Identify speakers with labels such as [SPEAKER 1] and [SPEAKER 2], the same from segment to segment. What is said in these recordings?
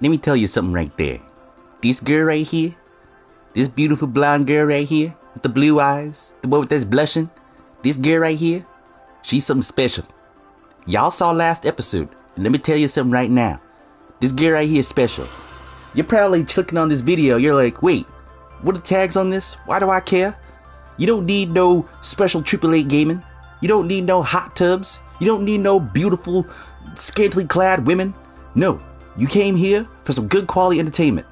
[SPEAKER 1] let me tell you something right there. This girl right here, this beautiful blonde girl right here, with the blue eyes, the one that's blushing, this girl right here, she's something special. Y'all saw last episode, and let me tell you something right now. This girl right here is special. You're probably clicking on this video, you're like, wait, what are the tags on this? Why do I care? You don't need no special AAA gaming. You don't need no hot tubs. You don't need no beautiful, scantily clad women. No, you came here for some good quality entertainment.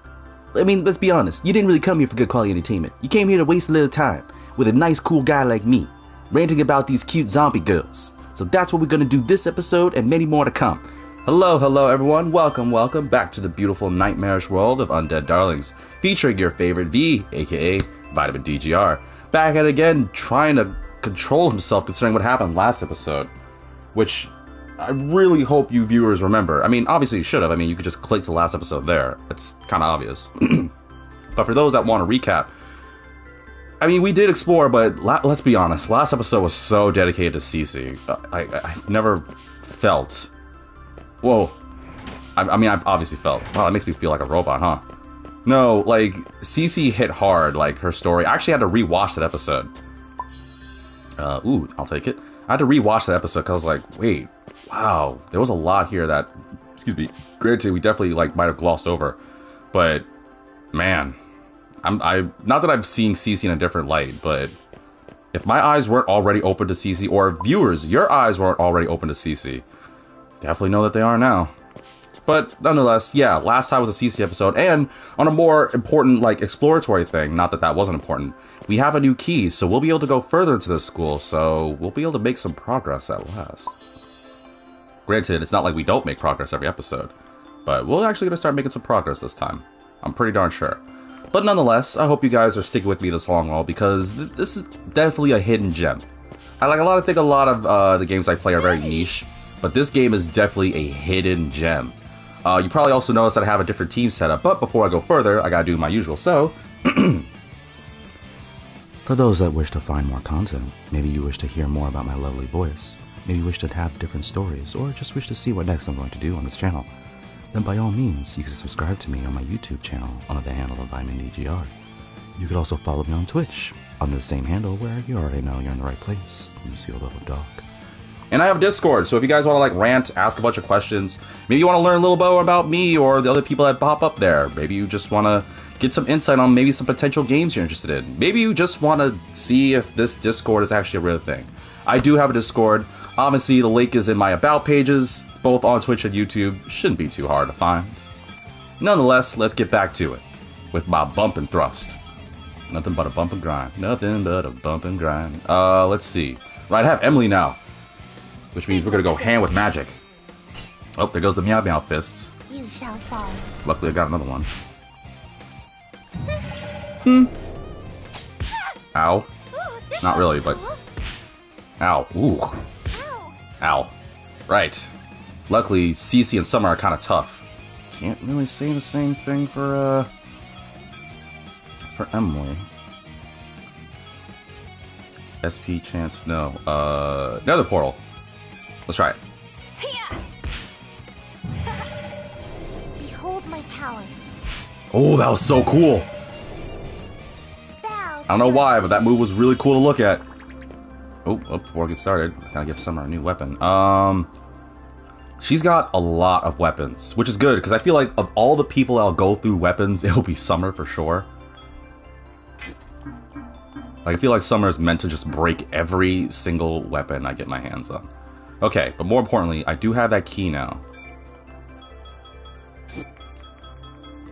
[SPEAKER 1] I mean, let's be honest. You didn't really come here for good quality entertainment. You came here to waste a little time with a nice, cool guy like me, ranting about these cute zombie girls. So that's what we're going to do this episode and many more to come. Hello everyone. Welcome back to the beautiful nightmarish world of Undead Darlings, featuring your favorite V, aka Vitamin DGR. Back at it again, trying to control himself considering what happened last episode, which I really hope you viewers remember. I mean, obviously you should have. I mean, you could just click to the last episode there. It's kind of obvious. But for those that want to recap, I mean, we did explore, but let's be honest. Last episode was so dedicated to Cece. I've never felt... Whoa. I mean, I've obviously felt... Wow, that makes me feel like a robot, huh? No, like, Cece hit hard, like, her story. I actually had to rewatch that episode. Ooh, I'll take it. I had to rewatch that episode because I was like, wait, wow, there was a lot here that, excuse me, granted, we definitely, like, might have glossed over. But, man, I not that I'm seeing Cece in a different light, but if my eyes weren't already open to Cece, or viewers, your eyes weren't already open to Cece, definitely know that they are now. But nonetheless, yeah, last time was a CC episode, and on a more important, like, exploratory thing, not that that wasn't important, we have a new key, so we'll be able to go further into this school, so we'll be able to make some progress at last. Granted, it's not like we don't make progress every episode, but we're actually going to start making some progress this time. I'm pretty darn sure. But nonetheless, I hope you guys are sticking with me this long haul, because this is definitely a hidden gem. I think a lot of the games I play are very niche, but this game is definitely a hidden gem. You probably also noticed that I have a different team set up, but before I go further, I gotta do my usual. So, for those that wish to find more content, maybe you wish to hear more about my lovely voice, maybe you wish to have different stories, or just wish to see what next I'm going to do on this channel, then by all means, you can subscribe to me on my YouTube channel under the handle of VitaminDGR. You could also follow me on Twitch under the same handle where you already know you're in the right place. You see a little dog. And I have Discord, so if you guys want to like rant, ask a bunch of questions, maybe you want to learn a little bit about me or the other people that pop up there, maybe you just want to get some insight on maybe some potential games you're interested in, maybe you just want to see if this Discord is actually a real thing. I do have a Discord. Obviously, the link is in my About pages, both on Twitch and YouTube. Shouldn't be too hard to find. Nonetheless, let's get back to it with my bump and thrust. Nothing but a bump and grind. Nothing but a bump and grind. Let's see. Right, I have Emily now, which means we're gonna go hand with magic. Oh, there goes the meow meow fists.
[SPEAKER 2] You shall fall.
[SPEAKER 1] Luckily, I got another one. Ow. Not really, but... Ow. Ooh. Ow. Right. Luckily, Cece and Summer are kind of tough. Can't really say the same thing for Emily. SP chance, no. Nether portal. Let's try it.
[SPEAKER 2] Behold my power.
[SPEAKER 1] Oh, that was so cool. I don't know why, but that move was really cool to look at. Oh, before I get started, I gotta give Summer a new weapon. She's got a lot of weapons, which is good, because I feel like of all the people that'll go through weapons, it'll be Summer for sure. Like, I feel like Summer is meant to just break every single weapon I get my hands on. Okay, but more importantly, I do have that key now.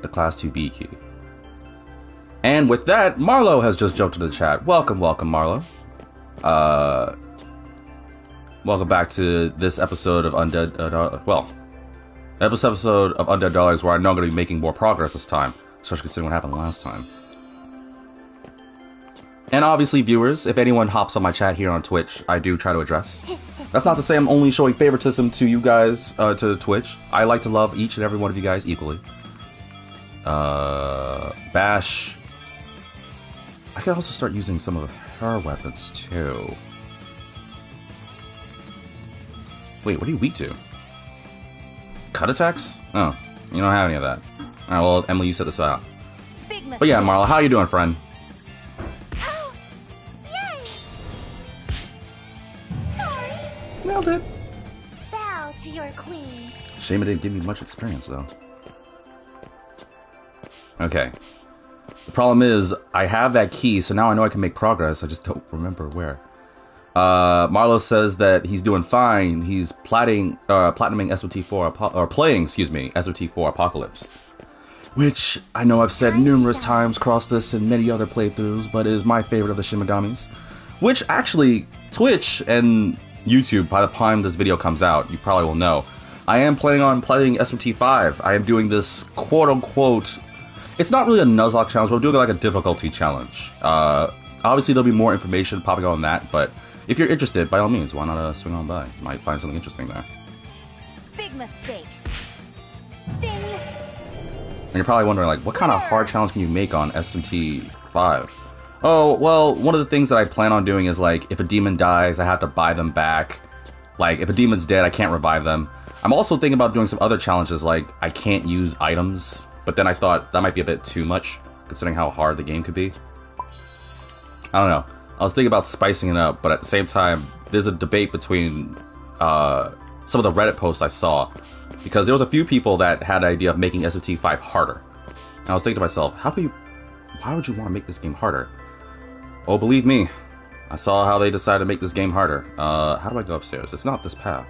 [SPEAKER 1] The Class 2B key. And with that, Marlo has just jumped into the chat. Welcome, Marlo. Welcome back to this episode of Undead, episode of Undead Darlings, where I know I'm going to be making more progress this time, especially considering what happened last time. And obviously, viewers, if anyone hops on my chat here on Twitch, I do try to address. That's not to say I'm only showing favoritism to you guys, to Twitch. I like to love each and every one of you guys equally. Bash. I could also start using some of her weapons, too. Wait, what are you weak to? Cut attacks? Oh. You don't have any of that. Alright, well, Emily, you set this out.
[SPEAKER 2] Big
[SPEAKER 1] But yeah, Marla, how you doing, friend?
[SPEAKER 2] Oh, yay! Sorry.
[SPEAKER 1] Nailed it.
[SPEAKER 2] Bow to your queen.
[SPEAKER 1] Shame it didn't give me much experience, though. Okay. The problem is, I have that key, so now I know I can make progress. I just don't remember where. Marlo says that he's doing fine. He's platinuming SOT4, or playing, SOT4 Apocalypse. Which, I know I've said numerous times across this and many other playthroughs, but is my favorite of the Shin Megamis. Which, actually, Twitch and YouTube, by the time this video comes out, you probably will know. I am planning on playing SOT5. I am doing this quote-unquote... It's not really a Nuzlocke challenge, but I'm doing like a difficulty challenge. Obviously, there'll be more information popping on that, but if you're interested, by all means, why not swing on by? You might find something interesting there.
[SPEAKER 2] Big mistake. Ding.
[SPEAKER 1] And you're probably wondering, like, what kind of hard challenge can you make on SMT5? Oh, well, one of the things that I plan on doing is, like, if a demon dies, I have to buy them back. Like, if a demon's dead, I can't revive them. I'm also thinking about doing some other challenges, like, I can't use items. But then I thought that might be a bit too much, considering how hard the game could be. I don't know. I was thinking about spicing it up, but at the same time, there's a debate between some of the Reddit posts I saw. Because there was a few people that had the idea of making SOT5 harder. And I was thinking to myself, why would you want to make this game harder? Oh, believe me, I saw how they decided to make this game harder. How do I go upstairs? It's not this path.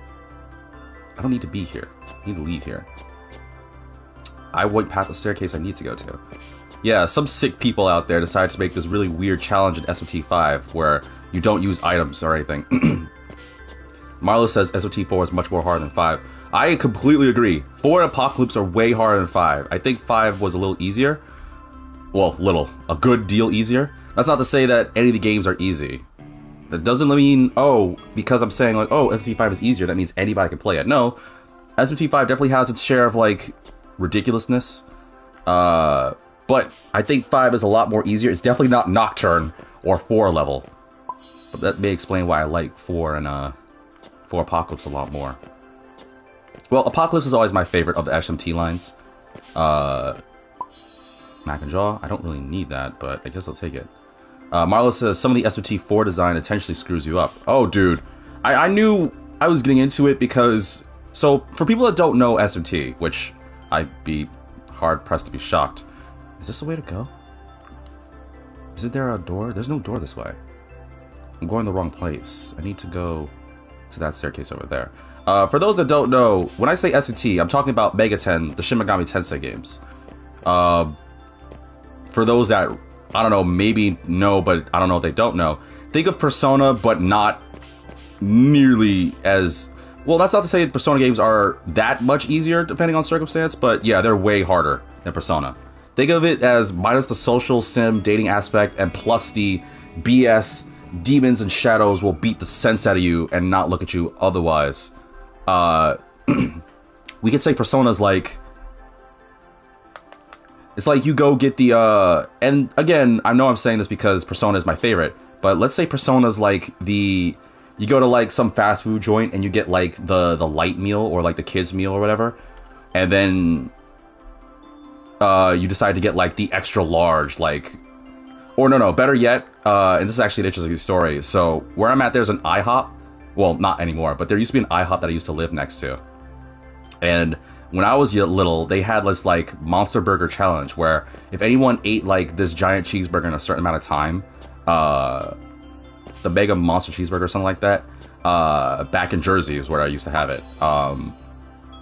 [SPEAKER 1] I don't need to be here. I need to leave here. I went past the staircase I need to go to. Yeah, some sick people out there decided to make this really weird challenge in SOT5 where you don't use items or anything. Marlo says SOT4 is much more hard than 5. I completely agree. 4 and Apocalypse are way harder than 5. I think 5 was a little easier. Well, a good deal easier. That's not to say that any of the games are easy. That doesn't mean, oh, because I'm saying, like, oh, SOT5 is easier, that means anybody can play it. No, SOT5 definitely has its share of, like, ridiculousness. But I think 5 is a lot more easier. It's definitely not Nocturne or 4 level. But that may explain why I like 4 and 4 Apocalypse a lot more. Well, Apocalypse is always my favorite of the SMT lines. Mac and Jaw, I don't really need that, but I guess I'll take it. Marlo says some of the SOT4 design intentionally screws you up. Oh, dude. I knew I was getting into it because... So, for people that don't know SMT, which I'd be hard-pressed to be shocked. Is this the way to go? Isn't there a door? There's no door this way. I'm going the wrong place. I need to go to that staircase over there. For those that don't know, when I say SMT, I'm talking about Mega 10, the Shin Megami Tensei games. For those that, I don't know, maybe know, but I don't know if they don't know, think of Persona, but not nearly as... Well, that's not to say Persona games are that much easier, depending on circumstance, but yeah, they're way harder than Persona. Think of it as minus the social sim dating aspect and plus the BS demons and shadows will beat the sense out of you and not look at you otherwise. We could say Persona's like... It's like you go get the, and again, I know I'm saying this because Persona is my favorite, but let's say Persona's like the... You go to like some fast food joint and you get like the light meal or like the kids meal or whatever, and then you decide to get like the extra large, like, or no, better yet, and this is actually an interesting story. So where I'm at, there's an IHOP. Well, not anymore, but there used to be an IHOP that I used to live next to. And when I was little, they had this like Monster Burger challenge where if anyone ate like this giant cheeseburger in a certain amount of time, the Mega Monster Cheeseburger or something like that, back in Jersey is where I used to have it.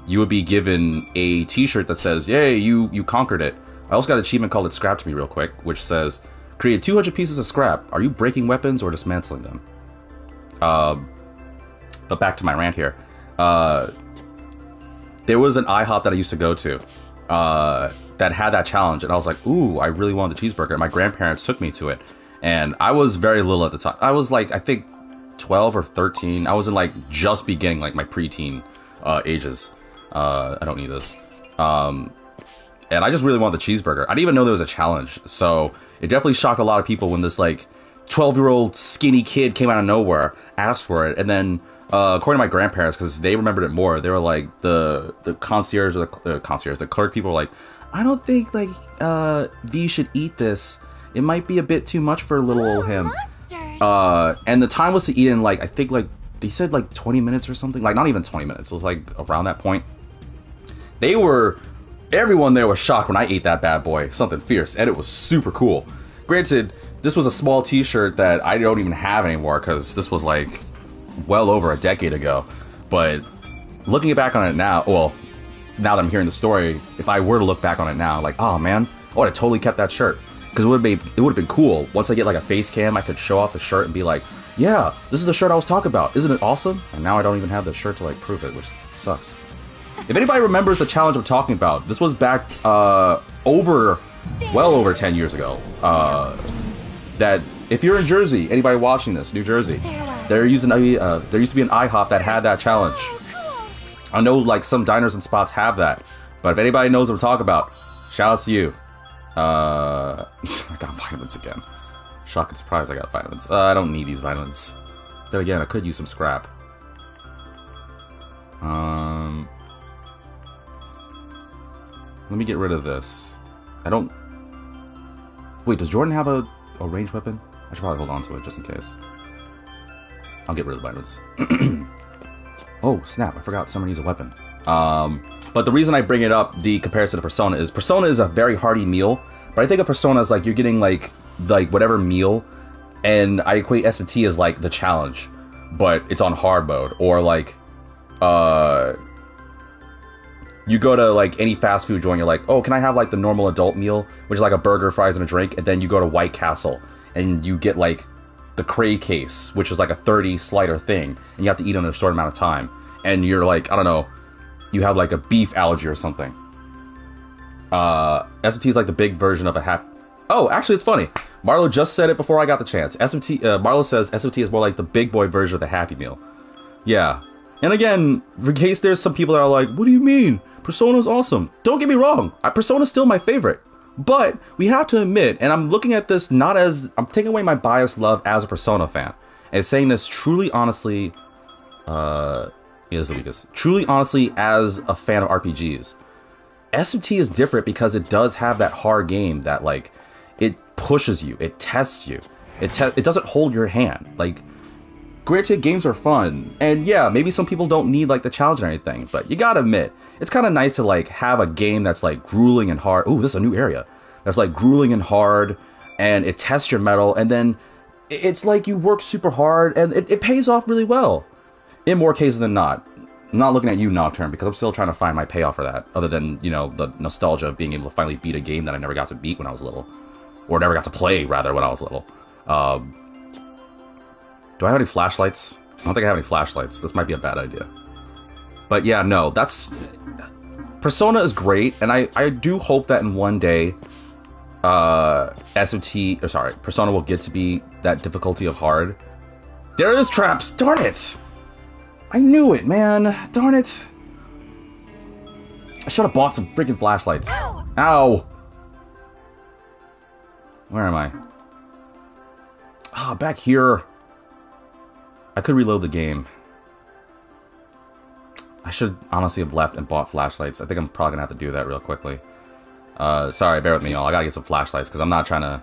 [SPEAKER 1] You would be given a t-shirt that says, yay, you conquered it. I also got an achievement called It Scrapped Me real quick, which says, create 200 pieces of scrap. Are you breaking weapons or dismantling them? But back to my rant here. There was an IHOP that I used to go to that had that challenge, and I was like, ooh, I really wanted the cheeseburger. And my grandparents took me to it. And I was very little at the time. I was like, I think 12 or 13. I was in like just beginning like my preteen ages. I don't need this. And I just really wanted the cheeseburger. I didn't even know there was a challenge. So it definitely shocked a lot of people when this like 12-year-old skinny kid came out of nowhere, asked for it. And then according to my grandparents, because they remembered it more. They were like the concierge or the clerk people were like, I don't think like V should eat this. It might be a bit too much for little old him. And the time was to eat in like I think like they said like 20 minutes or something. Like not even 20 minutes. It was like around that point. Everyone there was shocked when I ate that bad boy. Something fierce, and it was super cool. Granted, this was a small T-shirt that I don't even have anymore because this was like well over a decade ago. But looking back on it now, well, now that I'm hearing the story, if I were to look back on it now, like, oh man, I would have totally kept that shirt because it would have been cool. Once I get like a face cam, I could show off the shirt and be like, yeah, this is the shirt I was talking about. Isn't it awesome? And now I don't even have the shirt to like prove it, which sucks. If anybody remembers the challenge I'm talking about, this was back well over 10 years ago. That if you're in Jersey, anybody watching this, New Jersey, there used to be an IHOP that had that challenge. I know like some diners and spots have that, but if anybody knows what I'm talking about, shout out to you. I got vitamins again. Shock and surprise, I got vitamins. I don't need these vitamins. Then again, I could use some scrap. Let me get rid of this. I don't... Wait, does Jordan have a ranged weapon? I should probably hold on to it just in case. I'll get rid of the vitamins. Oh, snap. I forgot someone needs a weapon. But the reason I bring it up, the comparison to Persona is a very hearty meal. But I think of Persona as like you're getting like whatever meal. And I equate S&T as like the challenge. But it's on hard mode. Or like... you go to like any fast food joint, you're like, oh, can I have like the normal adult meal, which is like a burger, fries, and a drink, and then you go to White Castle and you get like the Cray case, which is like a 30 slider thing, and you have to eat in a short amount of time, and you're like, I don't know, you have like a beef allergy or something. SMT is like the big version of a Oh, actually, it's funny. Marlo just said it before I got the chance. Marlo says SMT is more like the big boy version of the Happy Meal. Yeah. And again, in case there's some people that are like, what do you mean? Persona's awesome. Don't get me wrong. Persona's still my favorite. But we have to admit, and I'm looking at this not as... I'm taking away my biased love as a Persona fan. And saying this truly, honestly... truly, honestly, as a fan of RPGs. SMT is different because it does have that hard game that, like... It pushes you. It tests you. It doesn't hold your hand. Like... Granted, games are fun, and yeah, maybe some people don't need like the challenge or anything, but you gotta admit, it's kind of nice to like have a game that's like grueling and hard. Ooh, this is a new area. That's like grueling and hard, and it tests your mettle, and then it's like you work super hard, and it pays off really well. In more cases than not. I'm not looking at you, Nocturne, because I'm still trying to find my payoff for that, other than, you know, the nostalgia of being able to finally beat a game that I never got to beat when I was little. Or never got to play, rather, when I was little. Do I have any flashlights? I don't think I have any flashlights. This might be a bad idea. But yeah, no, that's... Persona is great, and I do hope that in one day, Persona will get to be that difficulty of hard. There is traps! Darn it! I knew it, man! Darn it! I should have bought some freaking flashlights. Ow! Where am I? Ah, back here. I could reload the game. I should honestly have left and bought flashlights. I think I'm probably gonna have to do that real quickly. Sorry, bear with me, y'all. I gotta get some flashlights because I'm not trying to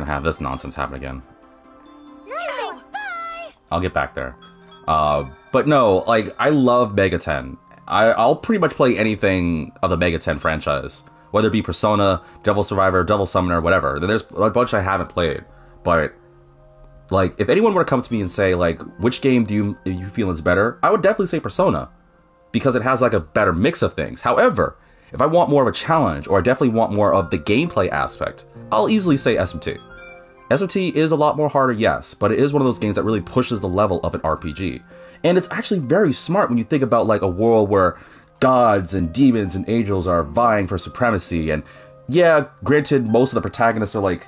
[SPEAKER 1] have this nonsense happen again.
[SPEAKER 2] No, bye.
[SPEAKER 1] I'll get back there. But no, like I love Mega 10. I'll pretty much play anything of the Mega 10 franchise, whether it be Persona, Devil Survivor, Devil Summoner, whatever. There's a bunch I haven't played, but. Like, if anyone were to come to me and say, like, which game do you feel is better? I would definitely say Persona. Because it has, like, a better mix of things. However, if I want more of a challenge, or I definitely want more of the gameplay aspect, I'll easily say SMT. SMT is a lot more harder, yes, but it is one of those games that really pushes the level of an RPG. And it's actually very smart when you think about, like, a world where gods and demons and angels are vying for supremacy. And, yeah, granted, most of the protagonists are, like,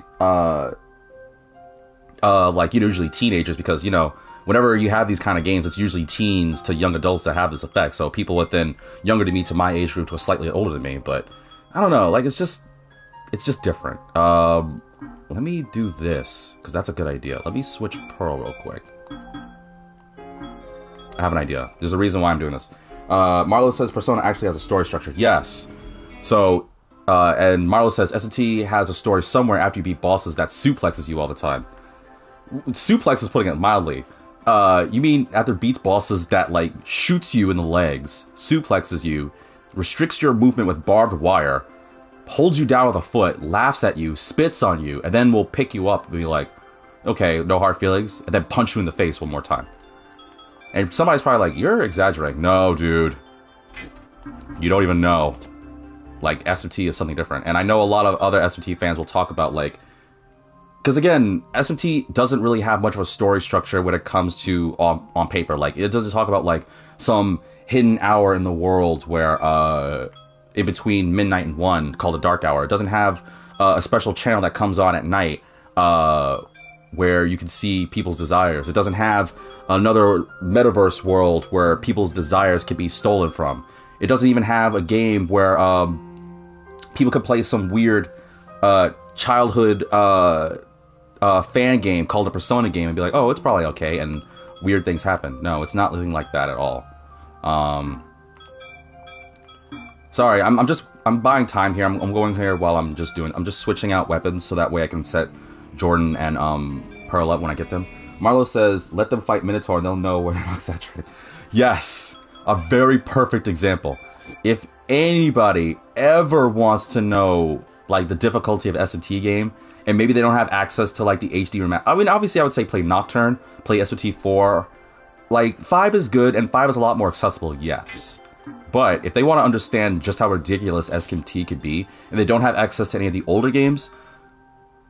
[SPEAKER 1] usually teenagers, because, you know, whenever you have these kind of games, it's usually teens to young adults that have this effect. So people within younger than me to my age group to a slightly older than me. But I don't know, like, it's just different. Let me do this, because that's a good idea. Let me switch Pearl real quick.
[SPEAKER 3] I have an idea. There's a reason why I'm doing this. Marlo says Persona actually has a story structure. Yes. So, and Marlo says SMT has a story somewhere after you beat bosses that suplexes you all the time. Suplex is putting it mildly. You mean after beats bosses that, like, shoots you in the legs, suplexes you, restricts your movement with barbed wire, holds you down with a foot, laughs at you, spits on you, and then will pick you up and be like, okay, no hard feelings, and then punch you in the face one more time. And somebody's probably like, you're exaggerating. No, dude. You don't even know. Like, SMT is something different. And I know a lot of other SMT fans will talk about, like... Because, again, SMT doesn't really have much of a story structure when it comes to on paper. Like, it doesn't talk about, like, some hidden hour in the world where, in between midnight and 1, called a dark hour. It doesn't have a special channel that comes on at night, where you can see people's desires. It doesn't have another metaverse world where people's desires can be stolen from. It doesn't even have a game where people could play some weird childhood fan game called a Persona game and be like, oh, it's probably okay, and weird things happen. No, it's not living like that at all. Sorry, I'm buying time here. I'm going here while I'm just switching out weapons so that way I can set Jordan and Pearl up when I get them. Marlo says, let them fight Minotaur and they'll know where I'm exaggerating. Yes! A very perfect example. If anybody ever wants to know, like, the difficulty of SMT game, and maybe they don't have access to, like, the HD remaster. I mean, obviously I would say play Nocturne, play SMT 4. Like, 5 is good, and 5 is a lot more accessible, yes. But if they want to understand just how ridiculous SMT could be, and they don't have access to any of the older games,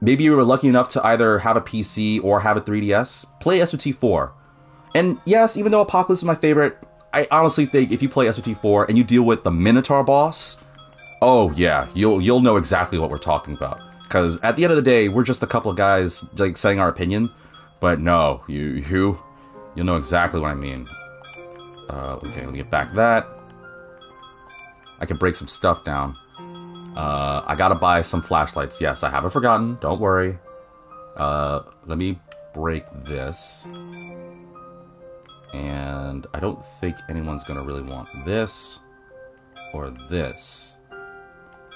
[SPEAKER 3] maybe you were lucky enough to either have a PC or have a 3DS, play SMT 4. And yes, even though Apocalypse is my favorite, I honestly think if you play SMT 4 and you deal with the Minotaur boss, oh yeah, you'll know exactly what we're talking about. Because at the end of the day, we're just a couple of guys, like, saying our opinion. But no, you'll know exactly what I mean. Okay, let me get back that. I can break some stuff down. I gotta buy some flashlights. Yes, I haven't forgotten. Don't worry. Let me break this. And I don't think anyone's gonna really want this, or this,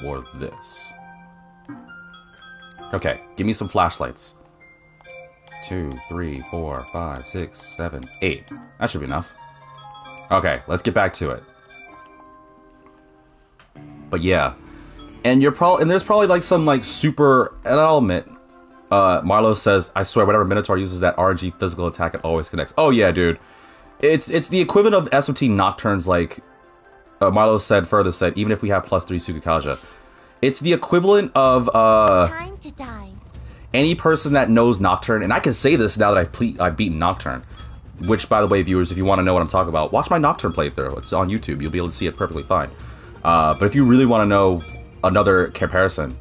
[SPEAKER 3] or this. Okay, give me some flashlights. 2, 3, 4, 5, 6, 7, 8. That should be enough. Okay, let's get back to it. But yeah, and there's probably like some like super element. Marlo says, "I swear, whenever Minotaur uses that RNG physical attack, it always connects." Oh yeah, dude, it's the equivalent of SMT Nocturnes. Like Marlo said, even if we have +3 Tsukikaja, it's the equivalent of
[SPEAKER 2] Time to die.
[SPEAKER 3] Any person that knows Nocturne, and I can say this now that I've beaten Nocturne. Which, by the way, viewers, if you want to know what I'm talking about, watch my Nocturne playthrough. It's on YouTube. You'll be able to see it perfectly fine. But if you really want to know another comparison,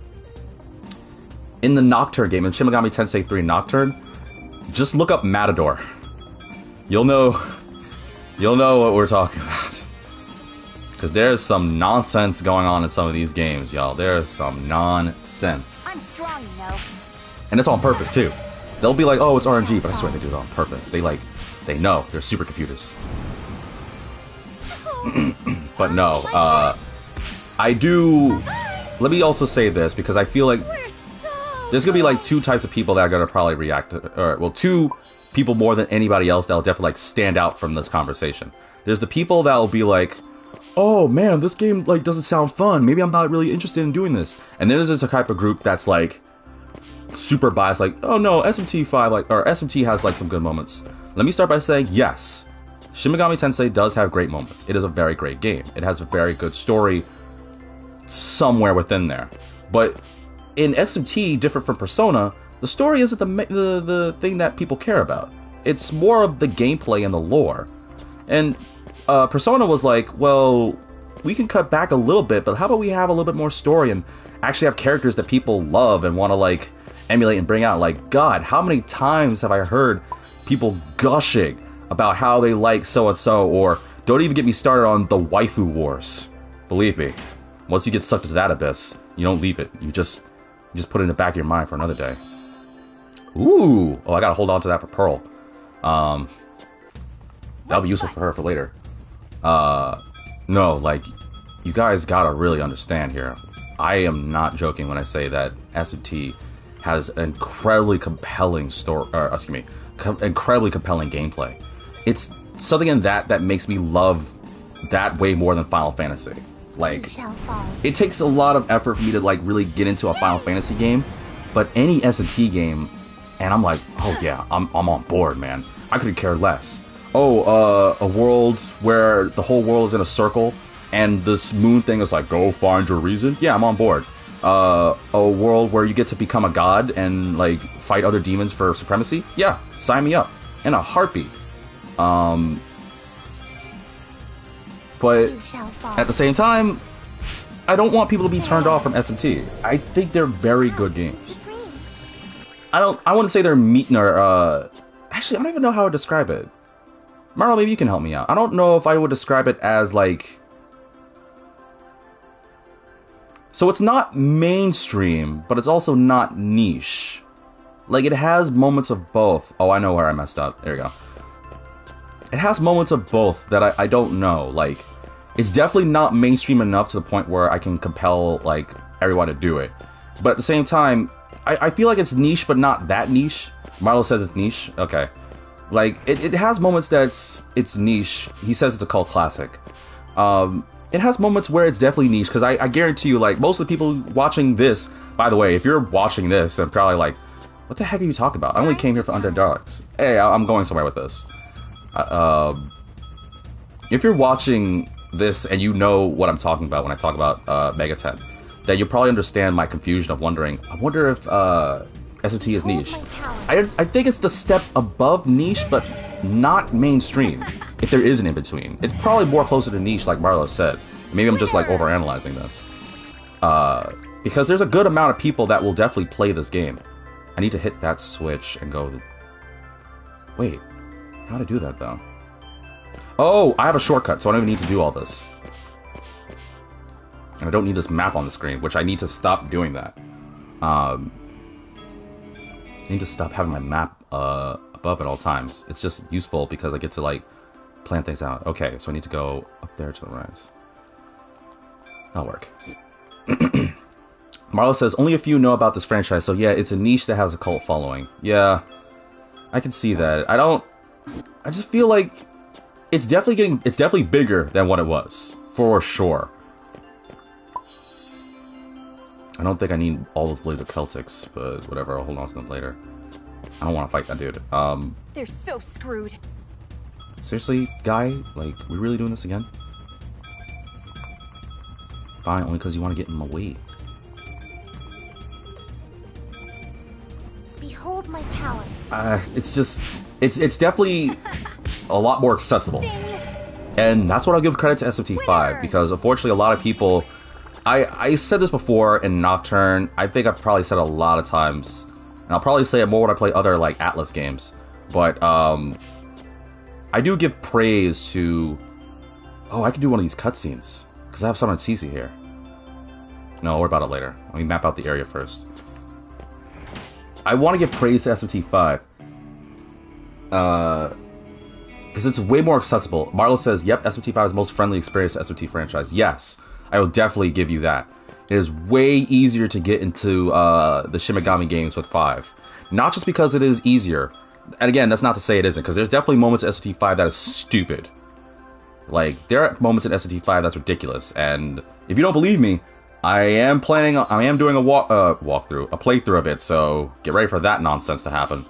[SPEAKER 3] in the Nocturne game, in Shin Megami Tensei 3 Nocturne, just look up Matador. You'll know what we're talking about. Because there's some nonsense going on in some of these games, y'all. There's some nonsense.
[SPEAKER 2] I'm strong, you know.
[SPEAKER 3] And it's on purpose, too. They'll be like, oh, it's RNG, but I swear they do it on purpose. They know. They're supercomputers. But no, I do... Let me also say this, because I feel like there's going to be like 2 types of people that are going to probably react to... Or, well, 2 people more than anybody else that will definitely like stand out from this conversation. There's the people that will be like, oh man, this game like doesn't sound fun. Maybe I'm not really interested in doing this. And then there's this type of group that's like super biased, like, oh no, SMT 5 like, or SMT has like some good moments. Let me start by saying yes, Shin Megami Tensei does have great moments. It is a very great game. It has a very good story somewhere within there. But in SMT, different from Persona, the story isn't the thing that people care about. It's more of the gameplay and the lore. And Persona was like, well, we can cut back a little bit, but how about we have a little bit more story and actually have characters that people love and want to like emulate and bring out. Like, God, how many times have I heard people gushing about how they like so-and-so, or don't even get me started on the waifu wars. Believe me, once you get sucked into that abyss, you don't leave it. You just put it in the back of your mind for another day. Ooh! Oh, I gotta hold on to that for Pearl. That'll be useful for her for later. No, like, you guys gotta really understand here. I am not joking when I say that SMT has an incredibly compelling story, incredibly compelling gameplay. It's something in that makes me love that way more than Final Fantasy. Like, it takes a lot of effort for me to like really get into a Final Fantasy game, but any SMT game, and I'm like, oh yeah, I'm on board, man. I couldn't care less. Oh, a world where the whole world is in a circle, and this moon thing is like, go find your reason. Yeah, I'm on board. A world where you get to become a god and like fight other demons for supremacy. Yeah, sign me up in a heartbeat. But at the same time, I don't want people to be turned off from SMT. I think they're very good games. I wouldn't say they're actually, I don't even know how to describe it. Marlo, maybe you can help me out. I don't know if I would describe it as like... So it's not mainstream, but it's also not niche. Like, it has moments of both. Oh, I know where I messed up. There you go. It has moments of both that I don't know. Like, it's definitely not mainstream enough to the point where I can compel, like, everyone to do it. But at the same time, I feel like it's niche, but not that niche. Marlo says it's niche. Okay. Like, it has moments that it's niche. He says it's a cult classic. It has moments where it's definitely niche, because I guarantee you, like, most of the people watching this, by the way, if you're watching this, I'm probably like, what the heck are you talking about? I only came here for Undead Dogs. Hey, I'm going somewhere with this. If you're watching this and you know what I'm talking about when I talk about Mega 10, then you'll probably understand my confusion of wondering, I wonder if SMT is niche. I think it's the step above niche, but not mainstream, if there is an in-between. It's probably more closer to niche, like Marlo said. Maybe I'm just like overanalyzing this. Because there's a good amount of people that will definitely play this game. I need to hit that switch and go... Wait, how to do that though? Oh, I have a shortcut, so I don't even need to do all this. And I don't need this map on the screen, which I need to stop doing that. I need to stop having my map above at all times. It's just useful because I get to, like, plan things out. Okay, so I need to go up there to the right. That'll work. Marlo says, only a few know about this franchise, so yeah, it's a niche that has a cult following. Yeah, I can see that. I just feel like it's definitely bigger than what it was, for sure. I don't think I need all those Blades of Celtics, but whatever, I'll hold on to them later. I don't want to fight that dude.
[SPEAKER 4] They're so screwed.
[SPEAKER 3] Seriously, guy? Like, we really doing this again? Fine, only because you want to get in my way.
[SPEAKER 2] Behold my power.
[SPEAKER 3] It's definitely a lot more accessible. And that's what I'll give credit to SMT5, because unfortunately a lot of people... I said this before in Nocturne. I think I've probably said it a lot of times. And I'll probably say it more when I play other, like, Atlas games. But, I do give praise to... Oh, I can do one of these cutscenes. Because I have someone CC here. No, I'll worry about it later. Let me map out the area first. I want to give praise to SMT5. Because it's way more accessible. Marlo says, yep, SMT5 is the most friendly experience to SMT franchise. Yes, I will definitely give you that. It is way easier to get into the Shin Megami games with 5. Not just because it is easier. And again, that's not to say it isn't, because there's definitely moments in SMT5 that is stupid. Like, there are moments in SMT5 that's ridiculous. And if you don't believe me, I am doing a walkthrough, a playthrough of it, so get ready for that nonsense to happen.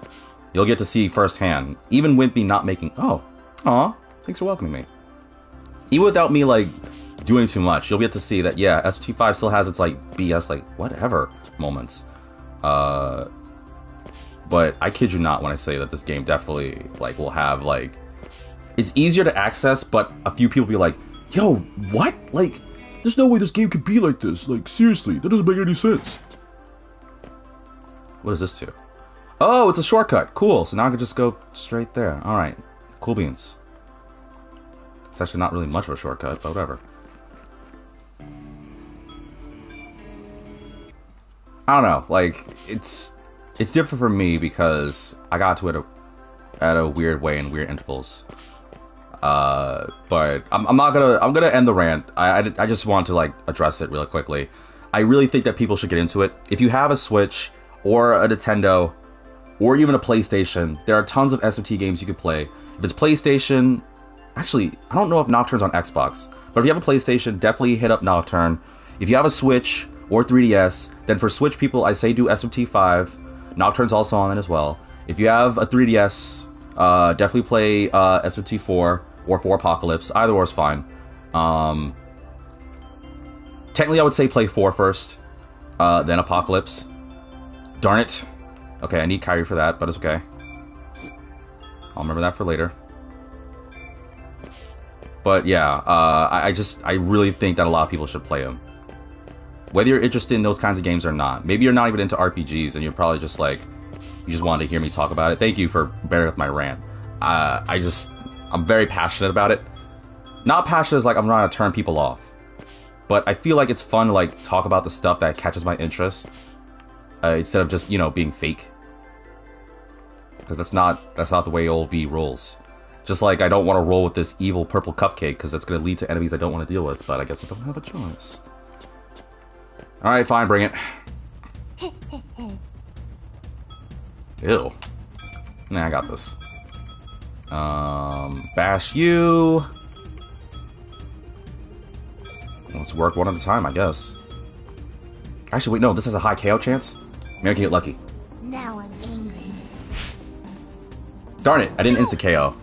[SPEAKER 3] You'll get to see firsthand, even with me not making... Oh, aw, thanks for welcoming me. Even without me, like, doing too much, you'll get to see that, yeah, SMT5 still has its, like, BS, like, whatever moments. But I kid you not when I say that this game definitely, like, will have, like... It's easier to access, but a few people be like, yo, what? Like, there's no way this game could be like this. Like, seriously, that doesn't make any sense. What is this to? Oh, it's a shortcut. Cool. So now I can just go straight there. Alright. Cool beans. It's actually not really much of a shortcut, but whatever. I don't know. Like, it's different for me because I got to it at a weird way in weird intervals. But I'm not gonna. I'm gonna end the rant. I just want to like address it really quickly. I really think that people should get into it. If you have a Switch or a Nintendo or even a PlayStation, there are tons of SMT games you could play. If it's PlayStation, actually, I don't know if Nocturne's on Xbox, but if you have a PlayStation, definitely hit up Nocturne. If you have a Switch or 3DS, then for Switch people, I say do SMT 5. Nocturne's also on it as well. If you have a 3DS, definitely play SMT 4 or 4 Apocalypse. Either or is fine. Technically, I would say play 4 first, then Apocalypse. Darn it. Okay, I need Kyrie for that, but it's okay. I'll remember that for later. But yeah, I really think that a lot of people should play them. Whether you're interested in those kinds of games or not. Maybe you're not even into RPGs and you're probably just like, you just wanted to hear me talk about it. Thank you for bearing with my rant. I'm very passionate about it. Not passionate as like I'm trying to turn people off. But I feel like it's fun to like talk about the stuff that catches my interest. Instead of just, you know, being fake. Because that's not the way old V rolls. Just like I don't want to roll with this evil purple cupcake because that's going to lead to enemies I don't want to deal with. But I guess I don't have a choice. Alright, fine, bring it. Ew. Nah, I got this. Bash you. Let's work one at a time, I guess. Actually, wait, no, this has a high KO chance? Maybe I can get lucky.
[SPEAKER 2] Now I'm angry.
[SPEAKER 3] Darn it, I didn't insta KO.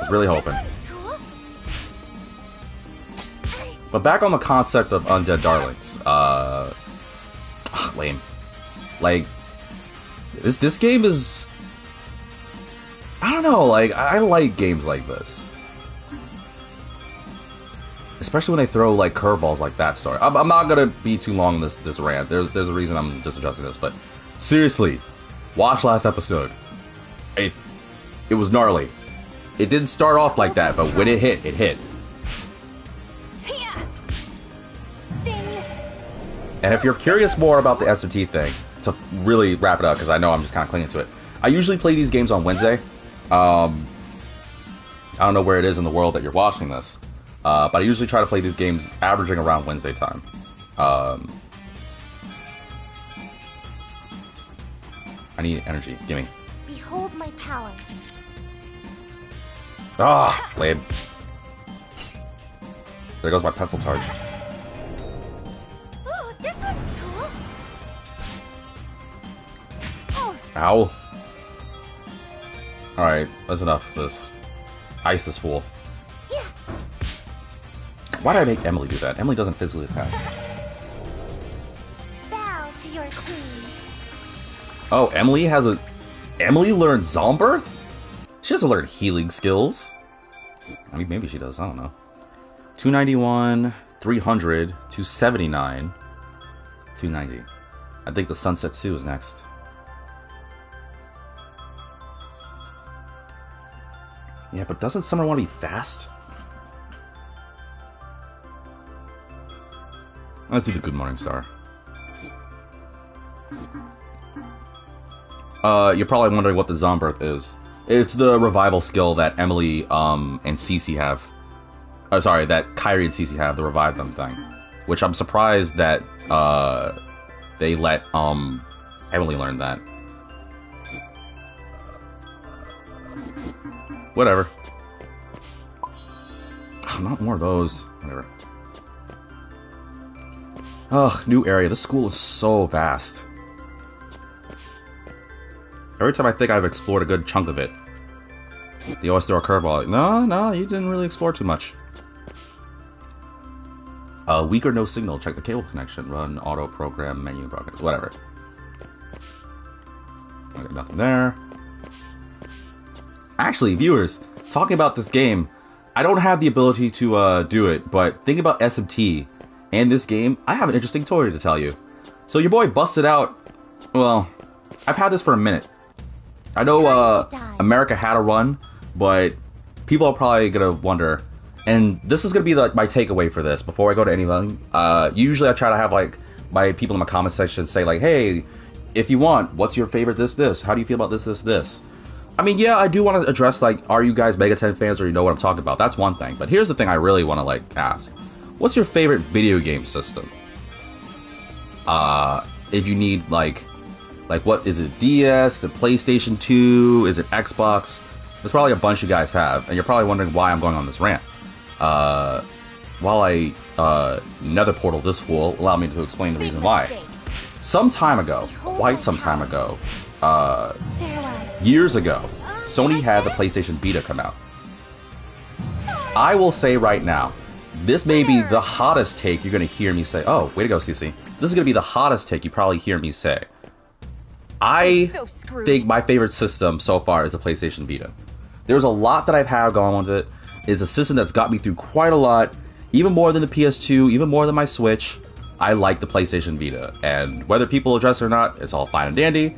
[SPEAKER 3] Was really hoping.
[SPEAKER 2] Cool.
[SPEAKER 3] But back on the concept of Undead Darlings. Lame. Like, this game is... I don't know, like, I like games like this. Especially when they throw, like, curveballs like that. Sorry, I'm not gonna be too long in this rant. There's a reason I'm just adjusting this, but seriously, watch last episode. It was gnarly. It didn't start off like that, but when it hit, it hit. And if you're curious more about the SMT thing, to really wrap it up, because I know I'm just kind of clinging to it, I usually play these games on Wednesday. I don't know where it is in the world that you're watching this. But I usually try to play these games averaging around Wednesday time. I need energy. Gimme.
[SPEAKER 2] Behold my power.
[SPEAKER 3] Ah, lame. There goes my pencil charge.
[SPEAKER 2] Ooh, this one's cool. Oh.
[SPEAKER 3] Ow. Alright, that's enough of this. Ice this fool.
[SPEAKER 2] Yeah.
[SPEAKER 3] Why did I make Emily do that? Emily doesn't physically attack.
[SPEAKER 2] Bow to your queen.
[SPEAKER 3] Oh, Emily learned Zombirth? She doesn't learn healing skills. I mean, maybe she does. I don't know. 291, 300, 279, 290. I think the Sunset Sue is next. Yeah, but doesn't Summer want to be fast? Let's do the Good Morning Star. You're probably wondering what the Zombirth is. It's the revival skill that Emily and Cece have. Oh, sorry, that Kyrie and Cece have, the revive them thing. Which I'm surprised that they let Emily learn that. Whatever. Oh, not more of those. Whatever. Ugh, new area. This school is so vast. Every time I think I've explored a good chunk of it, they always throw a curveball. No, you didn't really explore too much. Weak or no signal. Check the cable connection. Run auto program menu progress. Whatever. Okay, nothing there. Actually, viewers, talking about this game, I don't have the ability to do it, but think about SMT and this game. I have an interesting story to tell you. So your boy busted out. Well, I've had this for a minute. I know America had a run, but people are probably gonna wonder. And this is gonna be like my takeaway for this. Before I go to anything, usually I try to have like my people in my comment section say like, hey, if you want, what's your favorite this? How do you feel about this? I mean, yeah, I do want to address, like, are you guys Mega 10 fans or you know what I'm talking about? That's one thing. But here's the thing I really want to, like, ask. What's your favorite video game system? If you need, like, what is it? DS? Is it PlayStation 2? Is it Xbox? There's probably a bunch you guys have, and you're probably wondering why I'm going on this rant. While I nether portal this fool, allow me to explain the reason why. Some time ago, quite some time ago, years ago, Sony had the PlayStation Vita come out. I will say right now, this may be the hottest take you're going to hear me say. Oh, way to go, CC. This is going to be the hottest take you probably hear me say. I think my favorite system so far is the PlayStation Vita. There's a lot that I've had going on with it. It's a system that's got me through quite a lot, even more than the PS2, even more than my Switch. I like the PlayStation Vita, and whether people address it or not, it's all fine and dandy.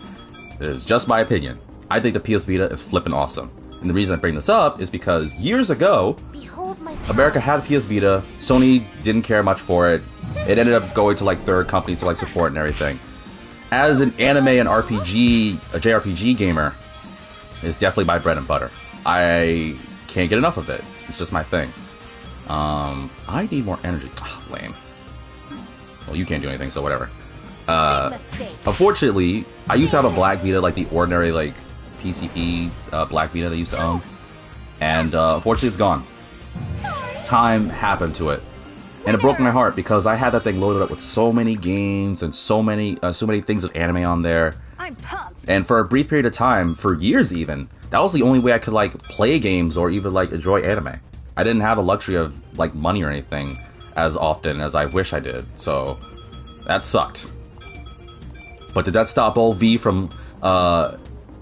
[SPEAKER 3] It is just my opinion. I think the PS Vita is flippin' awesome. And the reason I bring this up is because years ago, America had a PS Vita, Sony didn't care much for it. It ended up going to like third companies to like support and everything. As an anime and RPG, a JRPG gamer, it's definitely my bread and butter. I can't get enough of it. It's just my thing. I need more energy. Oh, lame. Well, you can't do anything, so whatever. Unfortunately, I used to have a black Vita, like the ordinary, like, PCP black Vita they used to own. And unfortunately, it's gone. Time happened to it. And it broke my heart because I had that thing loaded up with so many games and so many things of anime on there.
[SPEAKER 4] I'm pumped.
[SPEAKER 3] And for a brief period of time, for years even, that was the only way I could like play games or even like enjoy anime. I didn't have the luxury of like money or anything as often as I wish I did. So that sucked. But did that stop old V from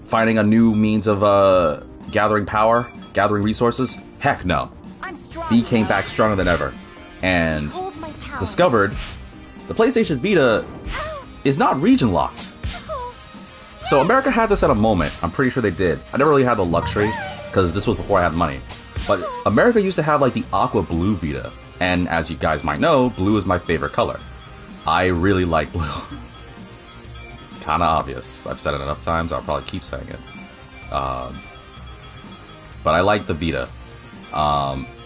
[SPEAKER 3] finding a new means of gathering power, gathering resources? Heck no. V came back stronger than ever. And discovered the PlayStation Vita is not region locked. So America had this at a moment. I'm pretty sure they did. I never really had the luxury because this was before I had money. But America used to have like the aqua blue Vita. And as you guys might know, blue is my favorite color. I really like blue. It's kind of obvious. I've said it enough times. I'll probably keep saying it. But I like the Vita.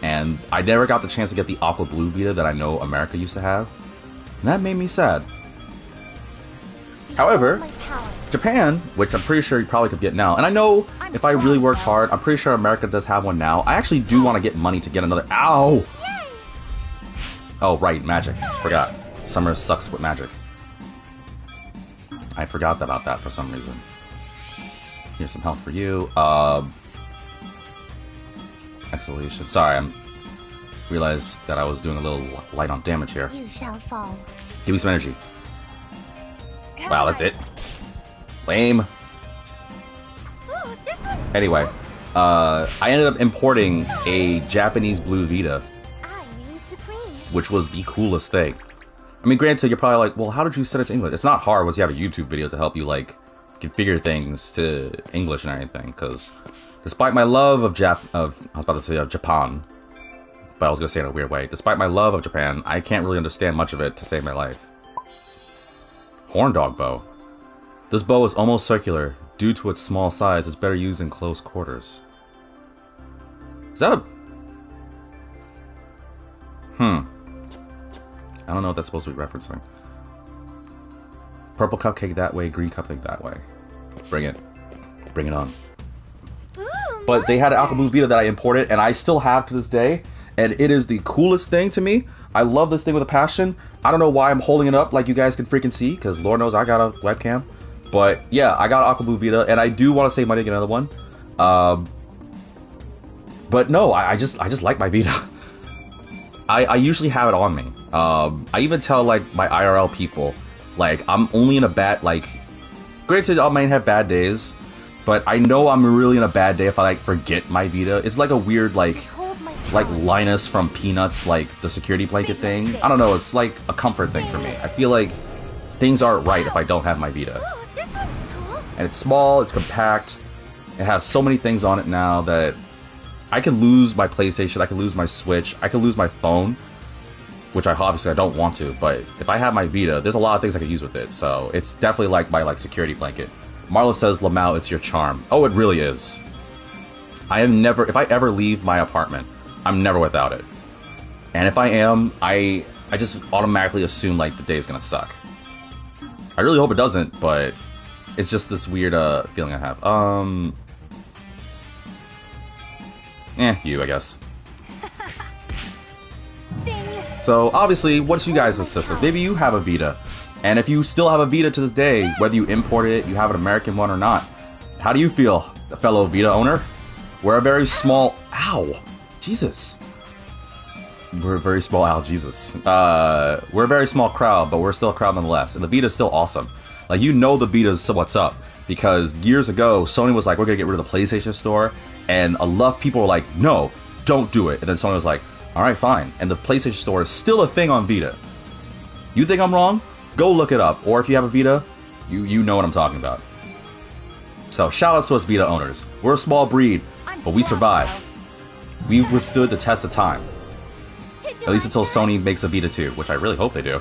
[SPEAKER 3] And I never got the chance to get the aqua blue Vita that I know America used to have. And that made me sad. However, Japan, which I'm pretty sure you probably could get now, and I know if I really worked hard, I'm pretty sure America does have one now. I actually do want to get money to get another. Ow! Oh, right, magic. Forgot. Summer sucks with magic. I forgot about that for some reason. Here's some help for you. Exhalation. Sorry, I realized that I was doing a little light on damage here.
[SPEAKER 2] You shall fall.
[SPEAKER 3] Give me some energy. Wow, that's it. Lame.
[SPEAKER 2] Ooh, this one's
[SPEAKER 3] Anyway, I ended up importing a Japanese blue Vita,
[SPEAKER 2] I reign supreme.
[SPEAKER 3] which was the coolest thing. I mean, granted, you're probably like, well, how did you set it to English? It's not hard once you have a YouTube video to help you, like, configure things to English and everything, because despite my love of Japan, but I was going to say it in a weird way, despite my love of Japan, I can't really understand much of it to save my life. Horn dog bow. This bow is almost circular. Due to its small size, it's better used in close quarters. Is that a... I don't know what that's supposed to be referencing. Purple cupcake that way, green cupcake that way. Bring it. Bring it on. But they had an Aqua Blue Vita that I imported, and I still have to this day, and it is the coolest thing to me. I love this thing with a passion. I don't know why I'm holding it up like you guys can freaking see, because Lord knows I got a webcam. But yeah, I got Aqua Blue Vita, and I do want to save money to get another one. But no, I just like my Vita. I usually have it on me. I even tell like my IRL people, like I'm only in a bad, like, granted I might have bad days, but I know I'm really in a bad day if I like forget my Vita. It's like a weird like Linus from Peanuts, like the security blanket thing. I don't know, it's like a comfort thing for me. I feel like things aren't right if I don't have my Vita.
[SPEAKER 2] Ooh, this one's cool.
[SPEAKER 3] And it's small, it's compact, it has so many things on it now that I can lose my PlayStation, I can lose my Switch, I can lose my phone, which I obviously I don't want to, but if I have my Vita, there's a lot of things I could use with it, so it's definitely like my like security blanket. Marla says, Lamau, it's your charm. Oh, it really is. I am never, if I ever leave my apartment, I'm never without it. And if I am, I just automatically assume, like, the day is gonna suck. I really hope it doesn't, but it's just this weird, feeling I have. You, I guess.
[SPEAKER 4] Ding.
[SPEAKER 3] So, obviously, what's you guys' system? Maybe you have a Vita. And if you still have a Vita to this day, whether you imported it, you have an American one or not, how do you feel, fellow Vita owner? We're a very small... Ow! Jesus. We're a very small... Ow, Jesus. We're a very small crowd, but we're still a crowd nonetheless. And the Vita's still awesome. Like, you know the Vita's what's up. Because years ago, Sony was like, we're gonna get rid of the PlayStation Store. And a lot of people were like, no, don't do it. And then Sony was like, alright, fine. And the PlayStation Store is still a thing on Vita. You think I'm wrong? Go look it up. Or if you have a Vita, you know what I'm talking about. So, shout outs to us Vita owners. We're a small breed, but we survived. We withstood the test of time. At least until Sony makes a Vita 2, which I really hope they do.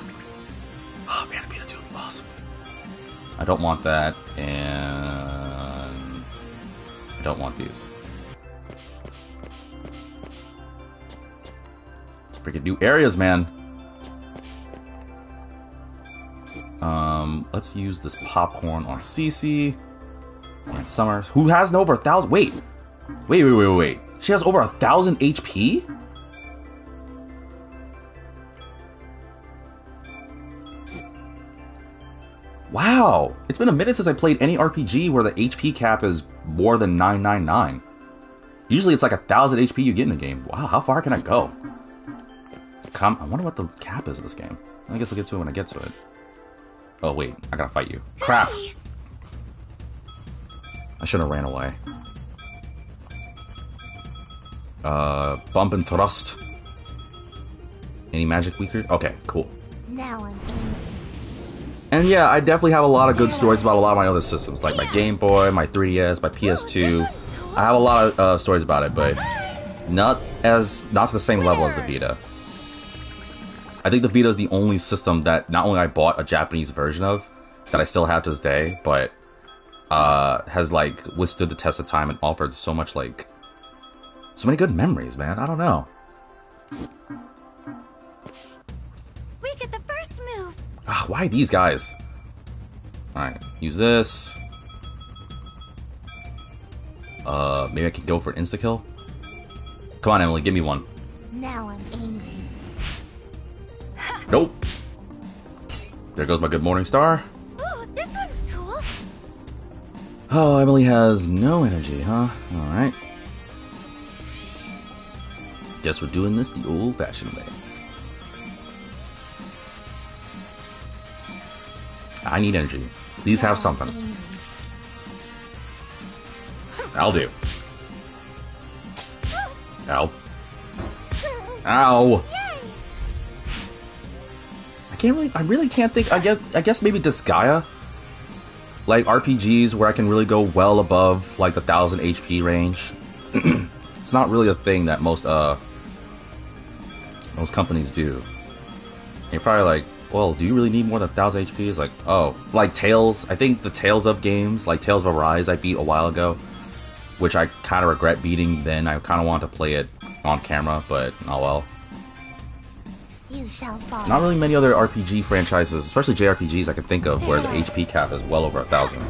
[SPEAKER 3] Oh man, Vita 2 would be awesome. I don't want that, and... I don't want these. Freaking new areas, man. Let's use this popcorn on Cece. And Summers, who has over 1,000... Wait. She has over 1,000 HP? Wow. It's been a minute since I played any RPG where the HP cap is more than 999. Usually it's like 1,000 HP you get in a game. Wow, how far can I go? I wonder what the cap is of this game. I guess I'll get to it when I get to it. Oh, wait. I gotta fight you. Crap! I shouldn't have ran away. Bump and thrust. Any magic weaker? Okay, cool.
[SPEAKER 2] Now I'm angry.
[SPEAKER 3] And yeah, I definitely have a lot of good stories about a lot of my other systems. Like my Game Boy, my 3DS, my PS2. I have a lot of stories about it, but not to the same level as the Vita. I think the Vita is the only system that not only I bought a Japanese version of, that I still have to this day, but has like withstood the test of time and offered so much like so many good memories, man. I don't know.
[SPEAKER 2] We get the first move.
[SPEAKER 3] Why these guys? Alright, use this. Maybe I can go for an insta-kill? Come on, Emily, give me one.
[SPEAKER 2] Now I'm angry.
[SPEAKER 3] Nope. There goes my good morning star.
[SPEAKER 2] Ooh, this one's cool.
[SPEAKER 3] Oh, Emily has no energy, huh? Alright. Guess we're doing this the old-fashioned way. I need energy. Please have something. I'll do. Ow. Ow! I really can't think. I guess maybe Disgaea. Like RPGs where I can really go well above like the 1,000 HP range. It's not really a thing that most companies do. And you're probably like, well, do you really need more than 1,000 HP? It's like, oh, like Tales. I think the Tales of games, like Tales of Arise, I beat a while ago, which I kind of regret beating. Then I kind of wanted to play it on camera, but oh well.
[SPEAKER 2] You shall fall.
[SPEAKER 3] Not really many other RPG franchises, especially JRPGs, I can think of where the HP cap is well over 1,000.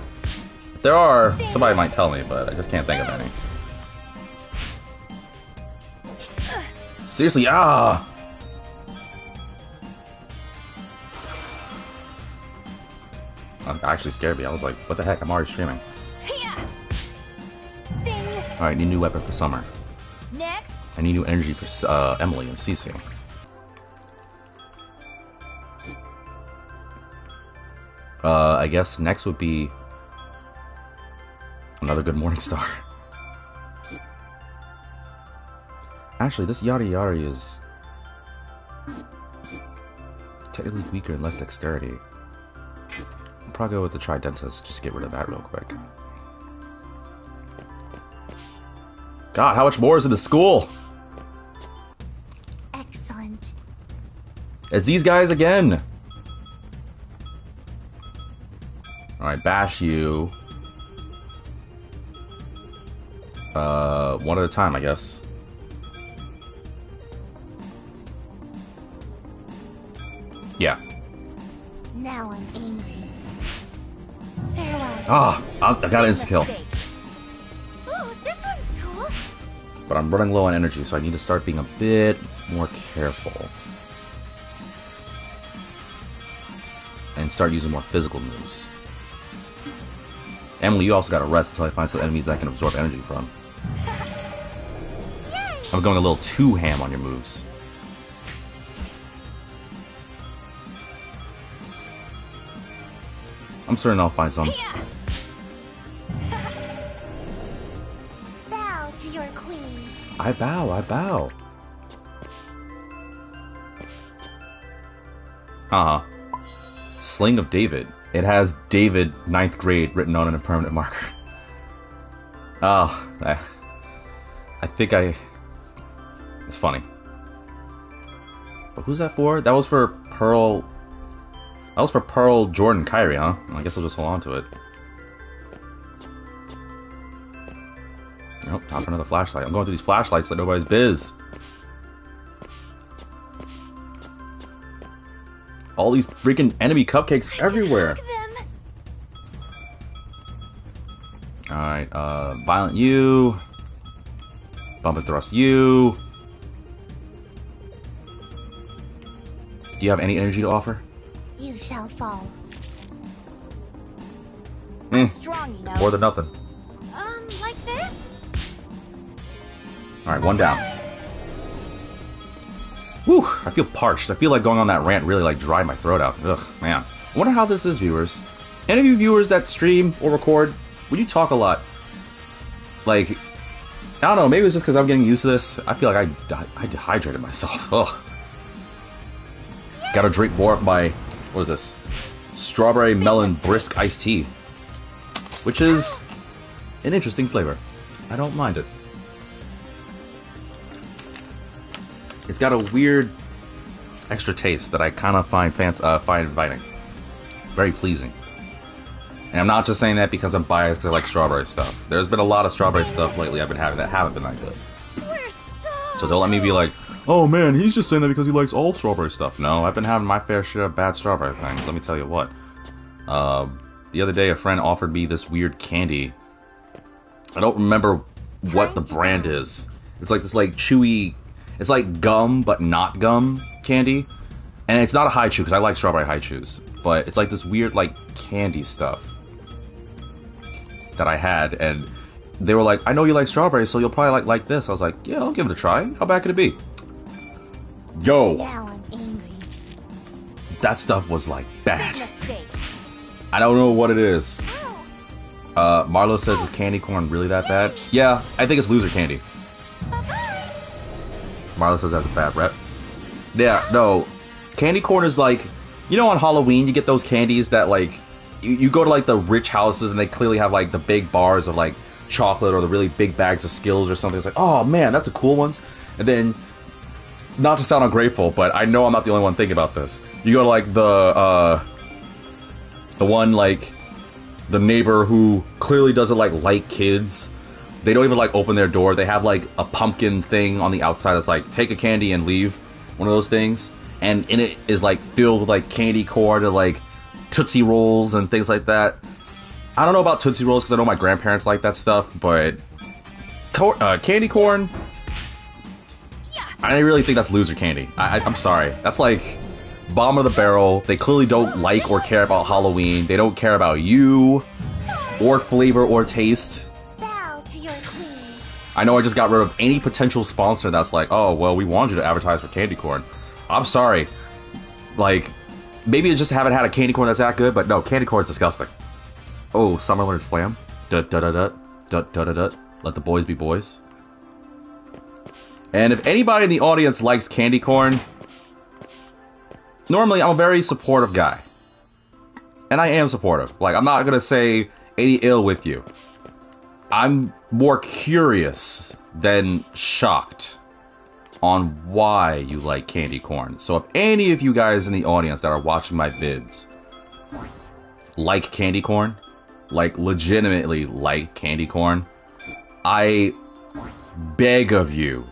[SPEAKER 3] If there are, somebody might tell me, but I just can't think of any. Seriously, That actually scared me. I was like, what the heck, I'm already streaming. Alright, need a new weapon for Summer.
[SPEAKER 4] Next.
[SPEAKER 3] I need new energy for Emily and Cece. I guess next would be another good morning star. Actually, this Yari Yari is technically weaker and less dexterity. I'll probably go with the Tridentist, just get rid of that real quick. God, how much more is in the school?
[SPEAKER 2] Excellent.
[SPEAKER 3] It's these guys again! Alright, bash you. One at a time, I guess. Yeah.
[SPEAKER 2] Now I'm angry. Farewell.
[SPEAKER 3] Ah, I got an insta-kill.
[SPEAKER 2] Ooh, this one's cool.
[SPEAKER 3] But I'm running low on energy, so I need to start being a bit more careful. And start using more physical moves. Emily, you also gotta rest until I find some enemies that I can absorb energy from. I'm going a little too ham on your moves. I'm certain I'll find some.
[SPEAKER 2] Bow to your queen.
[SPEAKER 3] I bow, I bow. Uh-huh. Sling of David. It has David 9th grade written on a permanent marker. Oh, I think it's funny. But who's that for? That was for Pearl. That was for Pearl, Jordan, Kyrie, huh? I guess I'll just hold on to it. Oh, time for another flashlight. I'm going through these flashlights like nobody's biz. All these freaking enemy cupcakes everywhere. Alright, Violent you. Bump and thrust you. Do you have any energy to offer?
[SPEAKER 2] You shall fall.
[SPEAKER 4] Strong, you know.
[SPEAKER 3] More than nothing.
[SPEAKER 2] Like this?
[SPEAKER 3] Alright, one down. Whew, I feel parched. I feel like going on that rant really like dried my throat out. Ugh, man. I wonder how this is, viewers. Any of you viewers that stream or record, when you talk a lot, like, I don't know, maybe it's just because I'm getting used to this. I feel like I dehydrated myself. Ugh. Gotta drink more of my, what is this? Strawberry melon brisk iced tea. Which is an interesting flavor. I don't mind it. It's got a weird extra taste that I kind of find inviting. Very pleasing. And I'm not just saying that because I'm biased because I like strawberry stuff. There's been a lot of strawberry stuff lately I've been having that haven't been that good. So don't let me be like, oh man, he's just saying that because he likes all strawberry stuff. No, I've been having my fair share of bad strawberry things. Let me tell you what. The other day a friend offered me this weird candy. I don't remember what the brand is. It's like this like chewy, it's like gum but not gum candy. And it's not a high chew because I like strawberry high chews. But it's like this weird like candy stuff that I had, and they were like, I know you like strawberries, so you'll probably like this. I was like, yeah, I'll give it a try. How bad could it be? Yo!
[SPEAKER 2] Now I'm angry.
[SPEAKER 3] That stuff was like bad.
[SPEAKER 4] Big mistake.
[SPEAKER 3] I don't know what it is. Marlo says, is candy corn really that bad? Yeah, I think it's loser candy. Marlo says that's a bad rep. Yeah, no. Candy corn is like, you know, on Halloween you get those candies that like, you go to like the rich houses and they clearly have like the big bars of like chocolate or the really big bags of Skittles or something. It's like, oh man, that's the cool ones. And then, not to sound ungrateful, but I know I'm not the only one thinking about this. You go to like the one like the neighbor who clearly doesn't like kids. They don't even like open their door. They have like a pumpkin thing on the outside that's like, take a candy and leave. One of those things. And in it is like filled with like candy corn and like Tootsie Rolls and things like that. I don't know about Tootsie Rolls because I know my grandparents like that stuff, but candy corn, I really think that's loser candy. I'm sorry. That's like bottom of the barrel. They clearly don't like or care about Halloween. They don't care about you or flavor or taste.
[SPEAKER 2] Bow to your queen.
[SPEAKER 3] I know I just got rid of any potential sponsor that's like, oh, well, we wanted you to advertise for candy corn. I'm sorry. Like, maybe you just haven't had a candy corn that's that good, but no, candy corn is disgusting. Oh, Summer Learned Slam. Let the boys be boys. And if anybody in the audience likes candy corn, normally I'm a very supportive guy. And I am supportive. Like, I'm not gonna say any ill with you. I'm more curious than shocked on why you like candy corn. So if any of you guys in the audience that are watching my vids like candy corn, like legitimately like candy corn, I beg of you,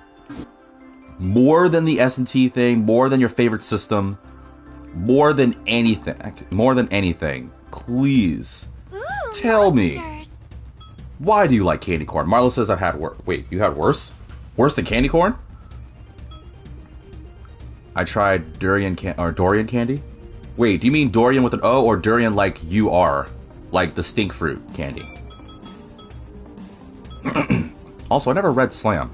[SPEAKER 3] more than the S&T thing, more than your favorite system, more than anything, please
[SPEAKER 2] Ooh,
[SPEAKER 3] tell me,
[SPEAKER 2] monsters.
[SPEAKER 3] why do you like candy corn? Marlo says I've had worse. Wait, you had worse? Worse than candy corn? I tried durian candy. Wait, do you mean durian with an O or durian like you are? Like the stink fruit candy. Also, I never read Slam.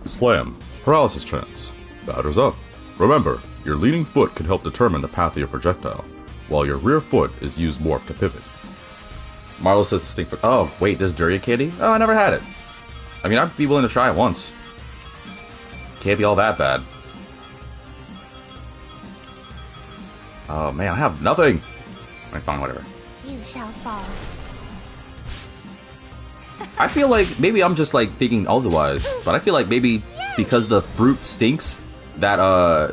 [SPEAKER 3] Slam. Paralysis chance. Batters up. Remember, your leaning foot can help determine the path of your projectile, while your rear foot is used more to pivot. Marlo says the stink fruit. Oh, wait, there's durian candy? Oh, I never had it. I mean, I'd be willing to try it once. Can't be all that bad. Oh man, I have nothing. Alright, fine, whatever.
[SPEAKER 2] You shall fall.
[SPEAKER 3] I feel like maybe I'm just like thinking otherwise, but I feel like maybe because the fruit stinks, that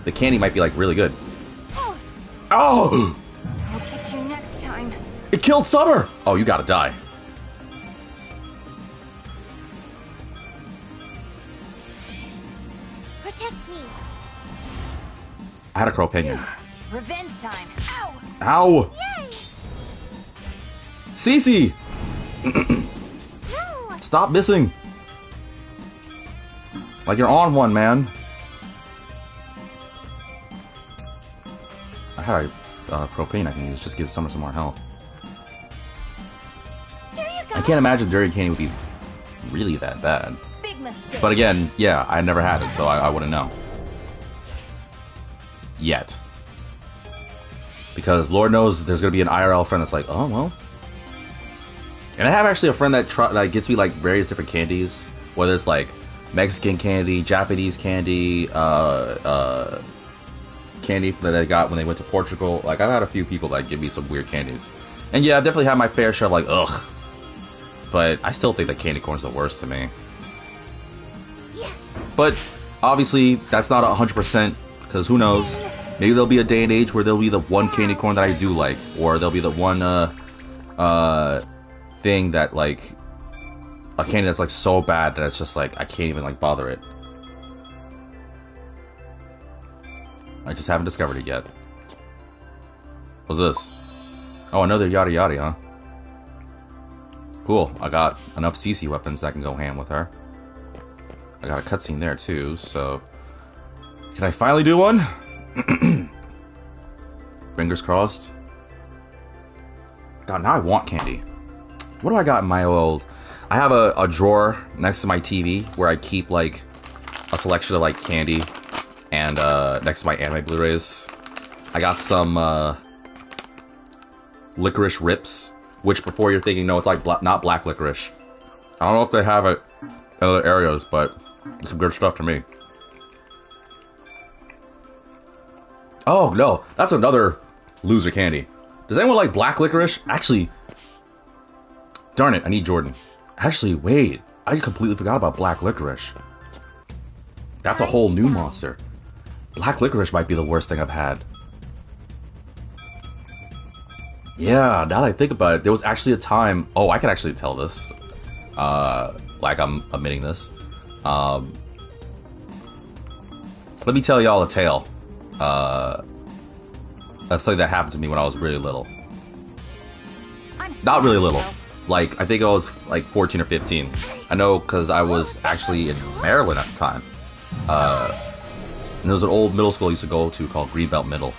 [SPEAKER 3] the candy might be like really good.
[SPEAKER 2] Oh,
[SPEAKER 3] Oh!
[SPEAKER 4] I'll get you next time.
[SPEAKER 3] It killed Summer! Oh, you gotta die.
[SPEAKER 2] protect me.
[SPEAKER 3] I had a crow opinion.
[SPEAKER 4] Revenge time. Ow!
[SPEAKER 3] Ow!
[SPEAKER 2] Yay!
[SPEAKER 3] Cece!
[SPEAKER 2] No.
[SPEAKER 3] Stop missing! Like you're on one, man. I had a propane I can use. Just give Summer some more health.
[SPEAKER 2] Here you go.
[SPEAKER 3] I can't imagine durian candy would be really that bad.
[SPEAKER 4] Big mistake.
[SPEAKER 3] But again, yeah, I never had it, so I wouldn't know. Yet. Because Lord knows there's going to be an IRL friend that's like, oh, well. And I have actually a friend that gets me like various different candies. Whether it's like Mexican candy, Japanese candy, candy that they got when they went to Portugal. Like, I've had a few people that give me some weird candies. And yeah, I've definitely had my fair share of like, ugh. But I still think that candy corn's the worst to me.
[SPEAKER 2] Yeah.
[SPEAKER 3] But obviously, that's not 100%, because who knows? Maybe there'll be a day and age where there'll be the one candy corn that I do like, or there'll be the one thing that like a candy that's like so bad that it's just like I can't even like bother it. I just haven't discovered it yet. What's this? Oh, another yada yada, huh? Cool. I got enough CC weapons that can go ham with her. I got a cutscene there too, so can I finally do one? Fingers crossed. God, now I want candy. What do I got in my old... I have a drawer next to my TV where I keep like a selection of like candy, and next to my anime Blu-rays. I got some licorice rips, which before you're thinking, no, it's like not black licorice. I don't know if they have it in other areas, but it's some good stuff to me. Oh, no. That's another loser candy. Does anyone like black licorice? Actually, darn it, I need Jordan. Actually, wait. I completely forgot about black licorice. That's a whole new monster. Black licorice might be the worst thing I've had. Yeah, now that I think about it, there was actually a time... Oh, I can actually tell this. Like I'm admitting this. Let me tell y'all a tale. That's something that happened to me when I was really little. Not really little. Like, I think I was like 14 or 15. I know because I was actually in Maryland at the time. And there was an old middle school I used to go to called Greenbelt Middle.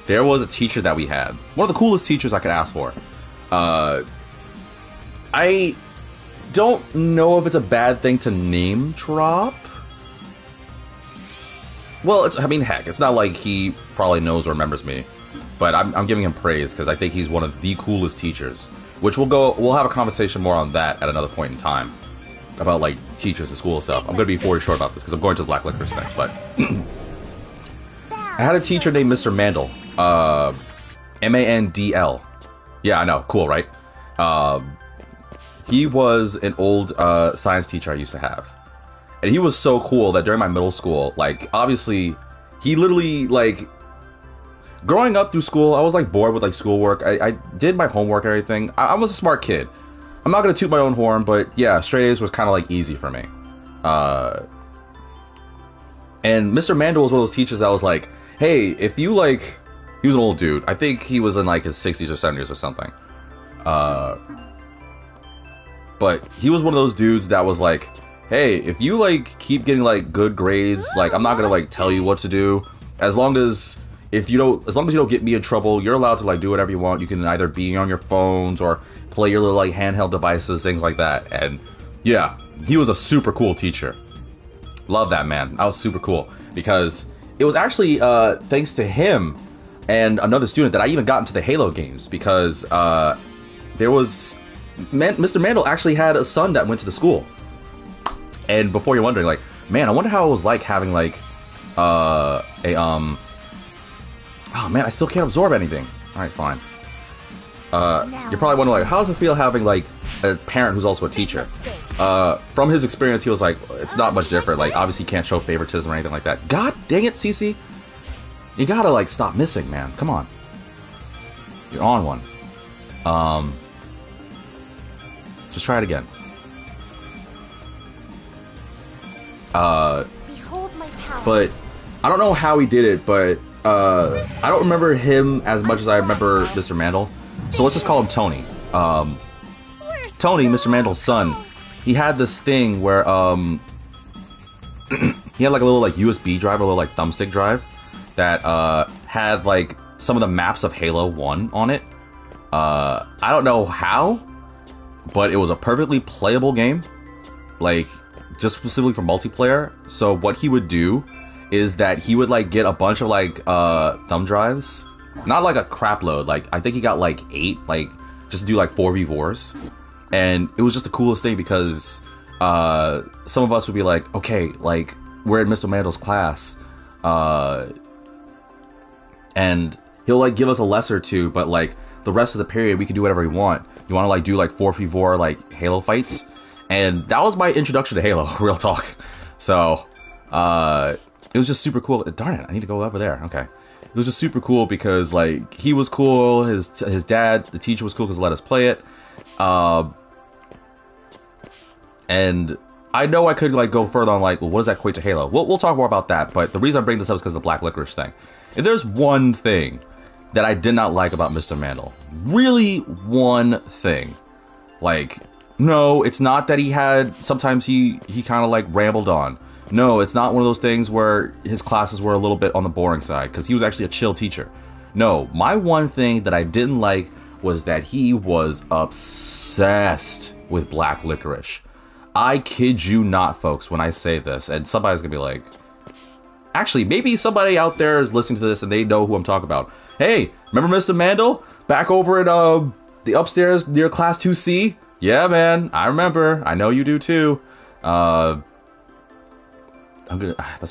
[SPEAKER 3] There was a teacher that we had. One of the coolest teachers I could ask for. I don't know if it's a bad thing to name drop. Well, I mean, heck, it's not like he probably knows or remembers me. But I'm giving him praise because I think he's one of the coolest teachers. Which we'll have a conversation more on that at another point in time. About, like, teachers and school stuff. I'm going to be very short about this because I'm going to the Black Licorice thing. But I had a teacher named Mr. Mandel. M-A-N-D-L. Yeah, I know. Cool, right? He was an old science teacher I used to have. And he was so cool that during my middle school, like, obviously, he literally, like... Growing up through school, I was, like, bored with, like, schoolwork. I did my homework and everything. I was a smart kid. I'm not gonna toot my own horn, but yeah, straight A's was kind of like easy for me. And Mr. Mandel was one of those teachers that was like, hey, if you like, he was an old dude. I think he was in like his 60s or 70s or something. But he was one of those dudes that was like, hey, if you like keep getting like good grades, like I'm not gonna like tell you what to do. As long as you don't get me in trouble, you're allowed to like do whatever you want. You can either be on your phones or play your little like handheld devices, things like that. And yeah, he was a super cool teacher. Love that man. That was super cool because it was actually thanks to him and another student that I even got into the Halo games because Mr. Mandel actually had a son that went to the school. And before you're wondering, like, man, I wonder how it was like having like oh man, I still can't absorb anything. All right, fine. You're probably wondering, like, how does it feel having like a parent who's also a teacher? From his experience, he was like, it's not much different. Like, obviously, you can't show favoritism or anything like that. God dang it, Cece, you gotta like stop missing, man. Come on, you're on one. Just try it again.
[SPEAKER 2] Behold my power.
[SPEAKER 3] But I don't know how he did it, but I don't remember him as much as I remember Mr. Mandel. So let's just call him Tony. Tony, Mr. Mandel's son, he had this thing where he had like a little like USB drive, a little like thumbstick drive that had like some of the maps of Halo 1 on it. I don't know how, but it was a perfectly playable game, like just specifically for multiplayer. So what he would do is that he would like get a bunch of like thumb drives, not like a crap load, like I think he got like 8, like just to do like 4v4s. And it was just the coolest thing because some of us would be like, okay, like we're in Mr. Mandel's class, and he'll like give us a lesson or two, but like the rest of the period we can do whatever we want. You want to like do like 4v4 like Halo fights, and that was my introduction to Halo, real talk. So it was just super cool. Darn it, I need to go over there. Okay. It was just super cool because like he was cool, his dad, the teacher, was cool because he let us play it. And I know I could like go further on like, well, what does that equate to Halo? We'll talk more about that, but the reason I bring this up is because of the black licorice thing. If there's one thing that I did not like about Mr. Mandel, really one thing, like, no, it's not that sometimes he kind of like rambled on. No, it's not one of those things where his classes were a little bit on the boring side, because he was actually a chill teacher. No, my one thing that I didn't like was that he was obsessed with black licorice. I kid you not, folks, when I say this, and somebody's gonna be like, actually, maybe somebody out there is listening to this and they know who I'm talking about. Hey, remember Mr. Mandel? Back over at the upstairs near Class 2C? Yeah, man, I remember. I know you do too. That's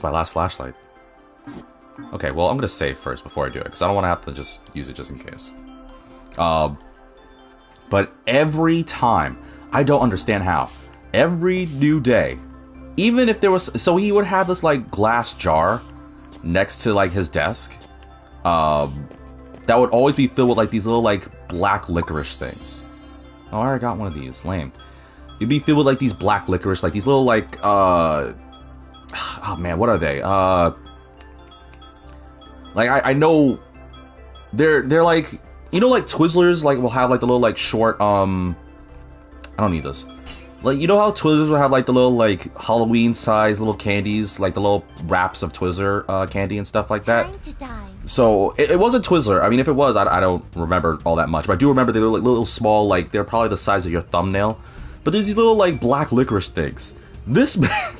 [SPEAKER 3] my last flashlight. Okay, well, I'm gonna save first before I do it, because I don't want to have to just use it just in case. But every time, I don't understand how, every new day, even if there was, so he would have this like glass jar next to like his desk, that would always be filled with like these little like black licorice things. Oh, I already got one of these. Lame. It'd be filled with like these black licorice, like these little like oh man, what are they? Like I know they're like, you know, like Twizzlers like will have like the little like short I don't need this. Like, you know how Twizzlers will have like the little like Halloween size little candies, like the little wraps of Twizzler candy and stuff like that.
[SPEAKER 2] Time to die.
[SPEAKER 3] So it wasn't Twizzler. I mean, if it was, I don't remember all that much, but I do remember they were like little small, like they're probably the size of your thumbnail. But there's these little like black licorice things. This man,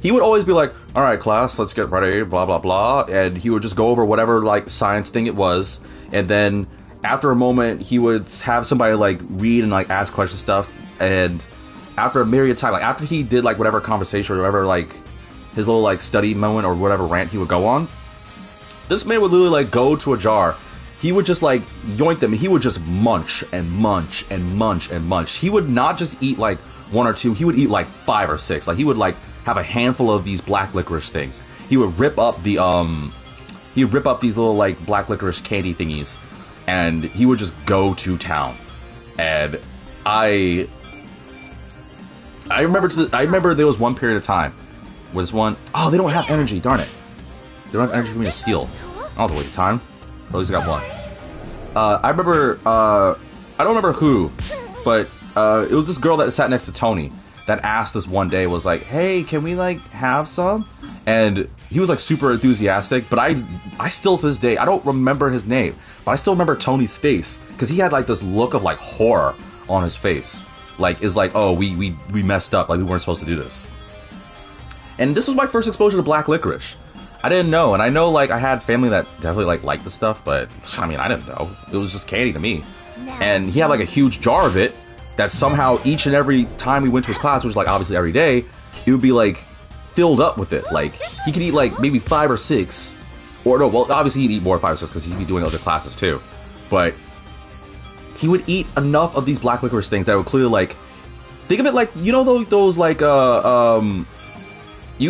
[SPEAKER 3] he would always be like, all right, class, let's get ready, blah, blah, blah. And he would just go over whatever like science thing it was. And then after a moment, he would have somebody like read and like ask questions stuff. And after a myriad time, like after he did like whatever conversation or whatever, like his little like study moment or whatever rant he would go on, this man would literally like go to a jar. He would just like yoink them and he would just munch and munch and munch and munch. He would not just eat like one or two, he would eat like 5 or 6. Like he would like have a handful of these black licorice things. He would rip up the he'd rip up these little like black licorice candy thingies, and he would just go to town. And I remember there was one period of time where this one, oh, they don't have energy, darn it. They don't have energy for me to steal. I don't have to wait time. At least I got one. I remember, I don't remember who, but it was this girl that sat next to Tony that asked this one day, was like, hey, can we like have some? And he was like super enthusiastic, but I still to this day, I don't remember his name, but I still remember Tony's face, because he had like this look of like horror on his face. Like, is like, oh, we messed up, like we weren't supposed to do this. And this was my first exposure to black licorice. I didn't know, and I know like I had family that definitely like liked the stuff, but I mean, I didn't know. It was just candy to me. And he had like a huge jar of it that somehow each and every time we went to his class, which was like obviously every day, it would be like filled up with it. Like he could eat like maybe 5 or 6, or no, well obviously he'd eat more than 5 or 6 because he'd be doing other classes too. But he would eat enough of these black licorice things that would clearly like, think of it like, you know those like you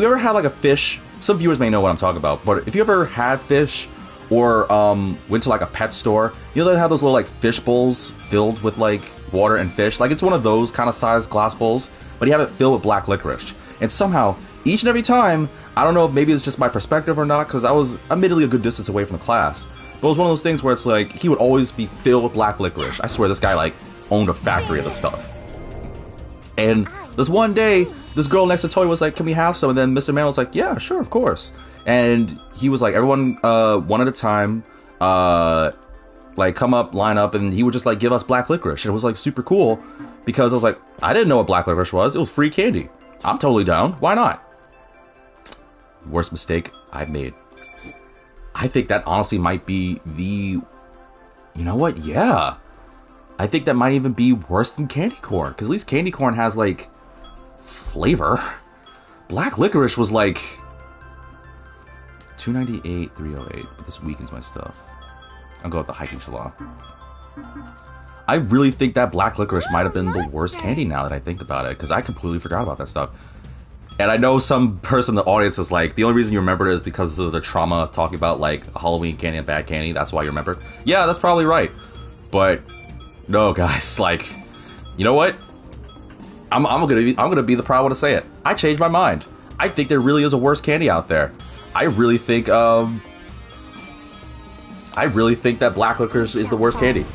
[SPEAKER 3] ever had like a fish? Some viewers may know what I'm talking about, but if you ever had fish or went to like a pet store, you know they have those little like fish bowls filled with like water and fish. Like it's one of those kind of size glass bowls, but you have it filled with black licorice. And somehow each and every time, I don't know if maybe it's just my perspective or not, because I was admittedly a good distance away from the class, but it was one of those things where it's like he would always be filled with black licorice. I swear this guy like owned a factory of the stuff. And this one day, this girl next to Tony was like, can we have some? And then Mr. Man was like, yeah, sure, of course. And he was like, everyone, one at a time, like come up, line up, and he would just like give us black licorice. And it was like super cool because I was like, I didn't know what black licorice was. It was free candy. I'm totally down. Why not? Worst mistake I've made. I think that honestly might be the, you know what? Yeah. I think that might even be worse than candy corn, because at least candy corn has like flavor. Black licorice was like 298, 308, but this weakens my stuff. I'll go with the hiking shalom. I really think that black licorice might have been the worst candy now that I think about it, because I completely forgot about that stuff. And I know some person in the audience is like, the only reason you remember it is because of the trauma talking about like Halloween candy and bad candy. That's why you remember. Yeah, that's probably right. But no, guys, like, you know what? I'm gonna be the proud one to say it. I changed my mind. I think there really is a worse candy out there. I really think that black licorice is the worst candy.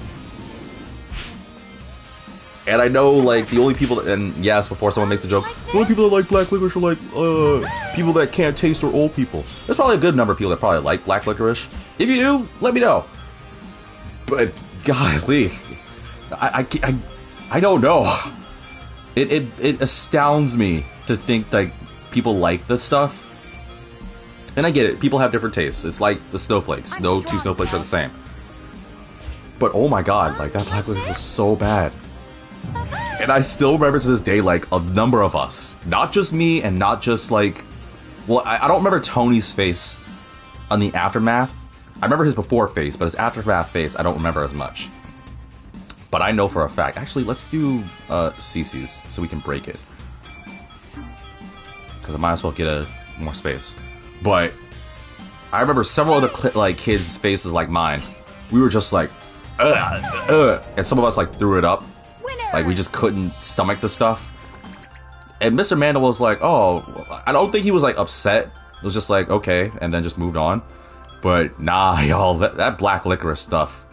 [SPEAKER 3] And I know, like, the only people that, and yes, before someone makes a joke, the only people that like black licorice are like people that can't taste or old people. There's probably a good number of people that probably like black licorice. If you do, let me know. But golly, I don't know. It astounds me to think that people like this stuff. And I get it. People have different tastes. It's like the snowflakes. No two snowflakes are the same. But oh my god, like that black licorice was so bad. And I still remember to this day, like, a number of us. Not just me, and not just, like... Well, I don't remember Tony's face on the aftermath. I remember his before face, but his aftermath face, I don't remember as much. But I know for a fact. Actually, let's do Cece's, so we can break it. Because I might as well get more space. But I remember several other kids' faces like mine. We were just like, ugh. And some of us, like, threw it up. Like, we just couldn't stomach the stuff. And Mr. Mandel was like, oh, I don't think he was, like, upset. It was just like, okay, and then just moved on. But, nah, y'all, that black licorice stuff,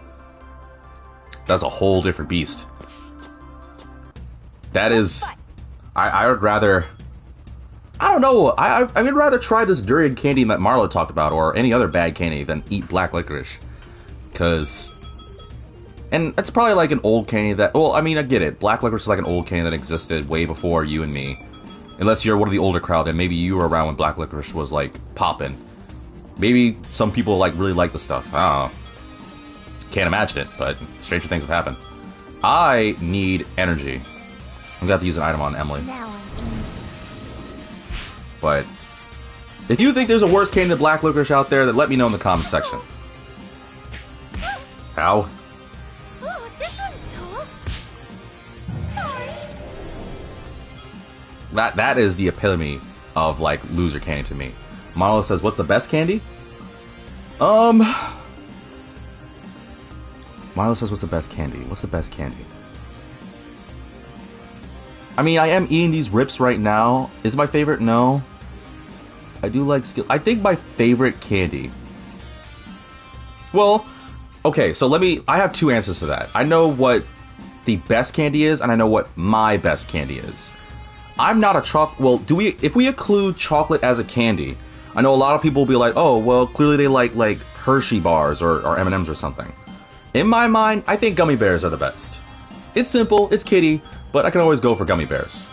[SPEAKER 3] that's a whole different beast. That is... I would rather... I don't know, I would rather try this durian candy that Marlo talked about, or any other bad candy, than eat black licorice. Because... And it's probably like an old candy that... Well, I mean, I get it. Black licorice is like an old candy that existed way before you and me. Unless you're one of the older crowd, then maybe you were around when black licorice was, like, popping. Maybe some people, like, really like the stuff. I don't know. Can't imagine it, but stranger things have happened. I need energy. I'm gonna have to use an item on Emily. But if you think there's a worse candy than black licorice out there, then let me know in the comment section. How? That is the epitome of, like, loser candy to me. Marlo says, what's the best candy? Marlo says, what's the best candy? What's the best candy? I mean, I am eating these rips right now. Is it my favorite? No. I do like skill. I think my favorite candy. Well, okay, so I have two answers to that. I know what the best candy is, and I know what my best candy is. I'm not a chocolate. Well, if we include chocolate as a candy, I know a lot of people will be like, oh, well, clearly they like Hershey bars or M&Ms or something. In my mind, I think gummy bears are the best. It's simple, it's kiddie, but I can always go for gummy bears.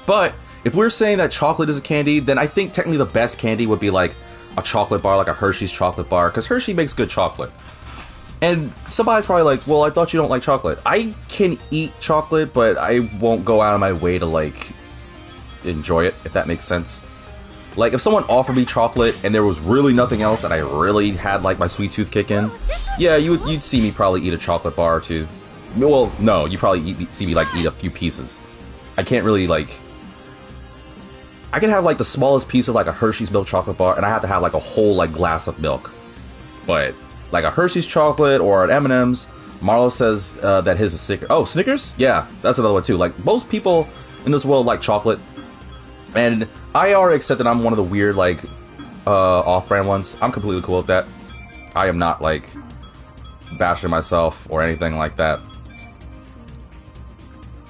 [SPEAKER 3] But if we're saying that chocolate is a candy, then I think technically the best candy would be like a chocolate bar, like a Hershey's chocolate bar, because Hershey makes good chocolate. And somebody's probably like, well, I thought you don't like chocolate. I can eat chocolate, but I won't go out of my way to like enjoy it, if that makes sense. Like, if someone offered me chocolate and there was really nothing else and I really had like my sweet tooth kick in, yeah, you'd see me probably eat a chocolate bar or two. Well, no, you probably see me like eat a few pieces. I can't really like. I can have like the smallest piece of like a Hershey's milk chocolate bar, and I have to have like a whole like glass of milk. But like a Hershey's chocolate or an M&M's, Marlo says that his is Snickers. Oh, Snickers? Yeah, that's another one too. Like most people in this world like chocolate, and I already accept that I'm one of the weird like off-brand ones. I'm completely cool with that. I am not like bashing myself or anything like that.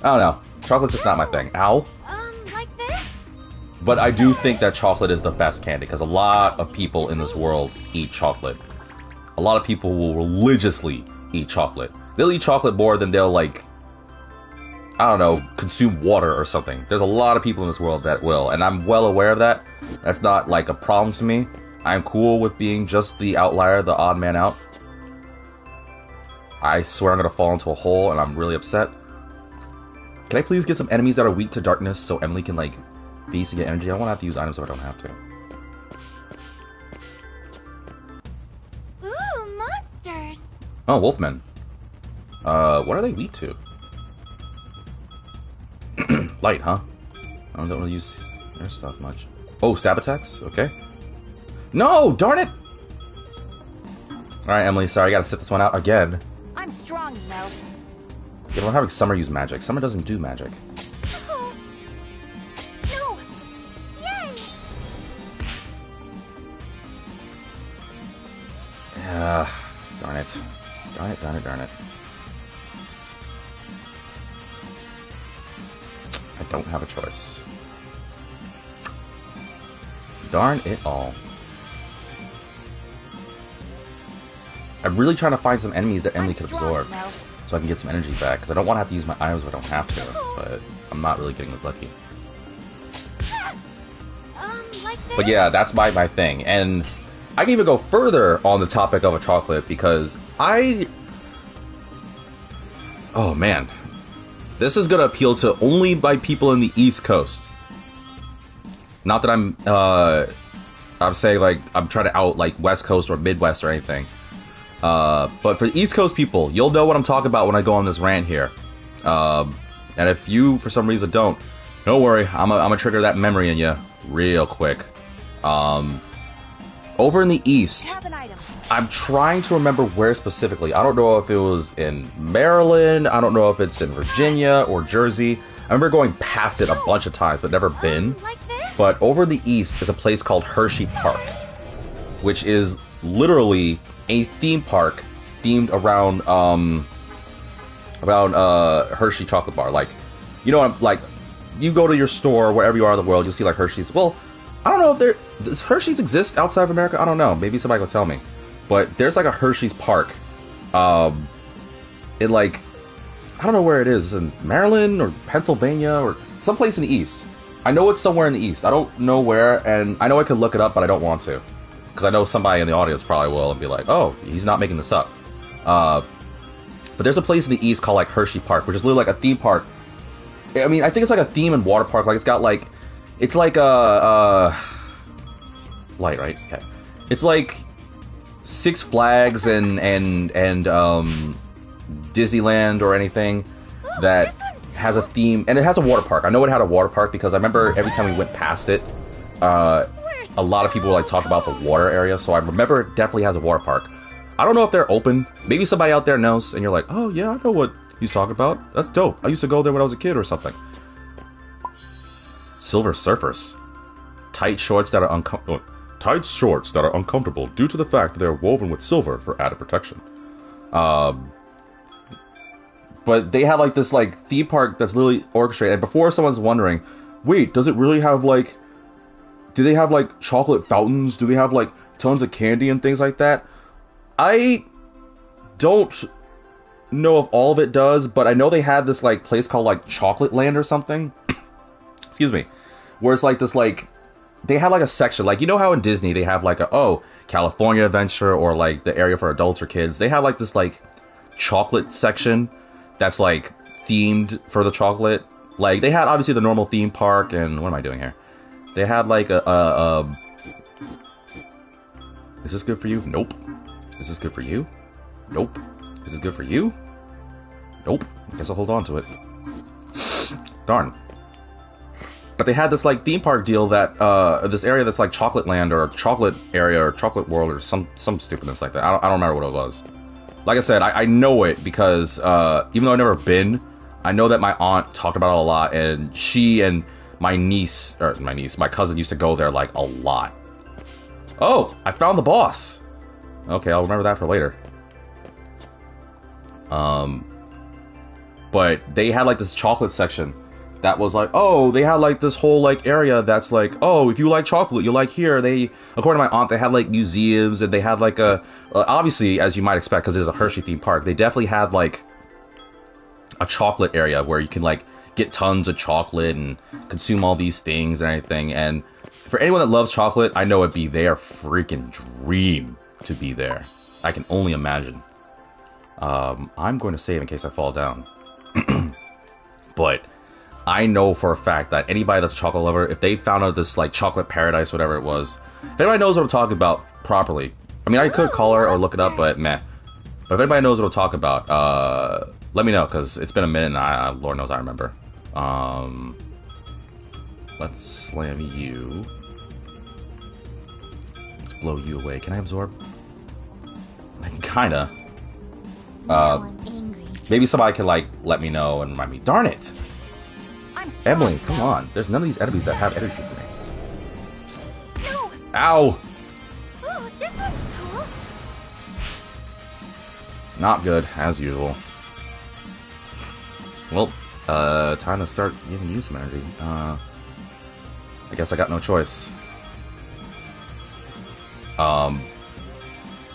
[SPEAKER 3] I don't know. Chocolate's just not my thing. Ow.
[SPEAKER 2] Like this?
[SPEAKER 3] But I do think that chocolate is the best candy, because a lot of people in this world eat chocolate. A lot of people will religiously eat chocolate. They'll eat chocolate more than they'll, like, I don't know, consume water or something. There's a lot of people in this world that will, and I'm well aware of that. That's not, like, a problem to me. I'm cool with being just the outlier, the odd man out. I swear I'm gonna fall into a hole, and I'm really upset. Can I please get some enemies that are weak to darkness so Emily can, like, feast and get energy? I don't want to have to use items if I don't have to.
[SPEAKER 2] Ooh, monsters.
[SPEAKER 3] Oh, wolfmen. What are they weak to? Light, huh? I don't really use their stuff much. Oh, stab attacks? Okay. No! Darn it! Alright, Emily, sorry, I gotta sit this one out again.
[SPEAKER 4] I'm strong, you know.
[SPEAKER 3] Yeah, we're having Summer use magic. Summer doesn't do magic.
[SPEAKER 2] Oh. No. Yay.
[SPEAKER 3] Yeah, darn it. Darn it, darn it, darn it. I don't have a choice. Darn it all. I'm really trying to find some enemies that Emily can absorb, so I can get some energy back, because I don't want to have to use my items if I don't have to, but I'm not really getting as lucky.
[SPEAKER 2] Like this?
[SPEAKER 3] But yeah, that's my thing, and I can even go further on the topic of a chocolate, because oh man, this is going to appeal to only by people in the East Coast. Not that I'm saying, like, I'm trying to out, like, West Coast or Midwest or anything. But for the East Coast people, you'll know what I'm talking about when I go on this rant here. And if you, for some reason, don't worry, I'm gonna trigger that memory in you real quick. Over in the East, I'm trying to remember where specifically. I don't know if it was in Maryland, I don't know if it's in Virginia or Jersey. I remember going past it a bunch of times, but never been.
[SPEAKER 2] Like this?
[SPEAKER 3] But over in the East is a place called Hershey Park, which is literally a theme park themed around Hershey chocolate bar. Like, you know, like, you go to your store wherever you are in the world, you'll see like Hershey's. Well, I don't know if does Hershey's exist outside of America? I don't know. Maybe somebody will tell me. But there's like a Hershey's Park. In like, I don't know where it is. In Maryland or Pennsylvania or someplace in the East. I know it's somewhere in the East. I don't know where, and I know I could look it up, but I don't want to. Because I know somebody in the audience probably will and be like, oh, he's not making this up. But there's a place in the East called like Hershey Park, which is literally like a theme park. I mean, I think it's like a theme and water park. Like, it's got like, it's like a light, right? Okay. It's like Six Flags and Disneyland or anything that has a theme, and it has a water park. I know it had a water park because I remember every time we went past it, a lot of people like talk about the water area. So I remember it definitely has a water park. I don't know if they're open. Maybe somebody out there knows, and you're like, oh yeah, I know what he's talking about. That's dope. I used to go there when I was a kid or something. Silver Surfers. Tight shorts that are uncomfortable due to the fact that they're woven with silver for added protection. But they have like this like theme park that's literally orchestrated. And before someone's wondering, wait, does it really have like? Do they have like chocolate fountains? Do they have like tons of candy and things like that? I don't know if all of it does, but I know they had this like place called like Chocolate Land or something. Excuse me, where it's like this like they had like a section, like you know how in Disney they have like a California Adventure or like the area for adults or kids. They have like this like chocolate section that's like themed for the chocolate. Like they had obviously the normal theme park, and what am I doing here? They had like a is this good for you? Nope. Is this good for you? Nope. Is this good for you? Nope. I guess I'll hold on to it. Darn. But they had this like theme park deal that this area that's like Chocolate Land or Chocolate Area or Chocolate World or some stupidness like that. I don't remember what it was. Like I said, I know it because even though I've never been, I know that my aunt talked about it a lot, and she and my cousin used to go there like a lot. Oh, I found the boss. Okay, I'll remember that for later. But they had like this chocolate section that was like, oh, they had like this whole like area that's like, oh, if you like chocolate, you like here. They, according to my aunt, they had like museums, and they had like obviously, as you might expect, because it's a Hershey themed park, they definitely had like a chocolate area where you can like get tons of chocolate and consume all these things and everything. And for anyone that loves chocolate, I know it'd be their freaking dream to be there. I can only imagine. I'm going to save in case I fall down. But I know for a fact that anybody that's a chocolate lover, if they found out this like chocolate paradise, whatever it was, if anybody knows what I'm talking about properly, I mean, I could call her or look it up, but meh. But if anybody knows what I'm talking about, let me know, because it's been a minute and Lord knows I remember. Let's slam you. Let's blow you away. Can I absorb? I can kinda. Maybe somebody can like let me know and remind me. Darn it! Emily, come on. There's none of these enemies that have energy for me.
[SPEAKER 2] No.
[SPEAKER 3] Ow!
[SPEAKER 2] Ooh, this one's cool.
[SPEAKER 3] Not good, as usual. Well, time to start giving you some energy. I guess I got no choice. I'm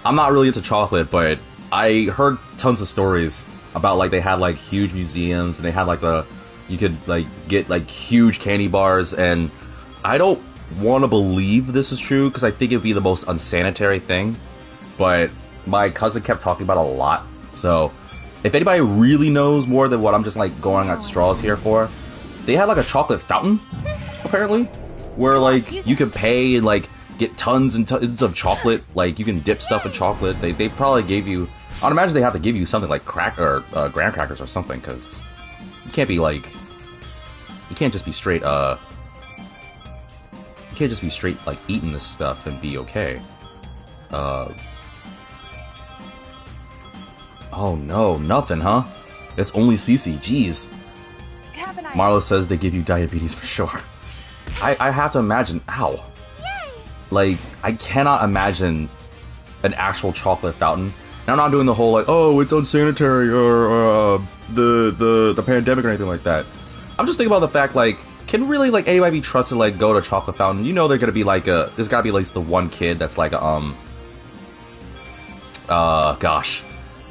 [SPEAKER 3] not really into chocolate, but I heard tons of stories about like they had like huge museums, and they had like you could like get like huge candy bars, and I don't want to believe this is true because I think it'd be the most unsanitary thing, but my cousin kept talking about it a lot. So if anybody really knows more than what I'm just like going at straws here for, they had like a chocolate fountain apparently, where like you could pay and like get tons and tons of chocolate. Like you can dip stuff in chocolate. They probably gave you, I'd imagine they have to give you something like graham crackers or something, because you can't be like, you can't just be straight like eating this stuff and be okay. Oh no, nothing, huh? It's only Cece. Jeez. Marlo says they give you diabetes for sure. I have to imagine. Ow.
[SPEAKER 2] Yay.
[SPEAKER 3] Like, I cannot imagine an actual chocolate fountain. And I'm not doing the whole like, oh, it's unsanitary or the pandemic or anything like that. I'm just thinking about the fact, like, can really like anybody be trusted like go to a chocolate fountain? You know, they're gonna be like there's gotta be at least the one kid that's like gosh,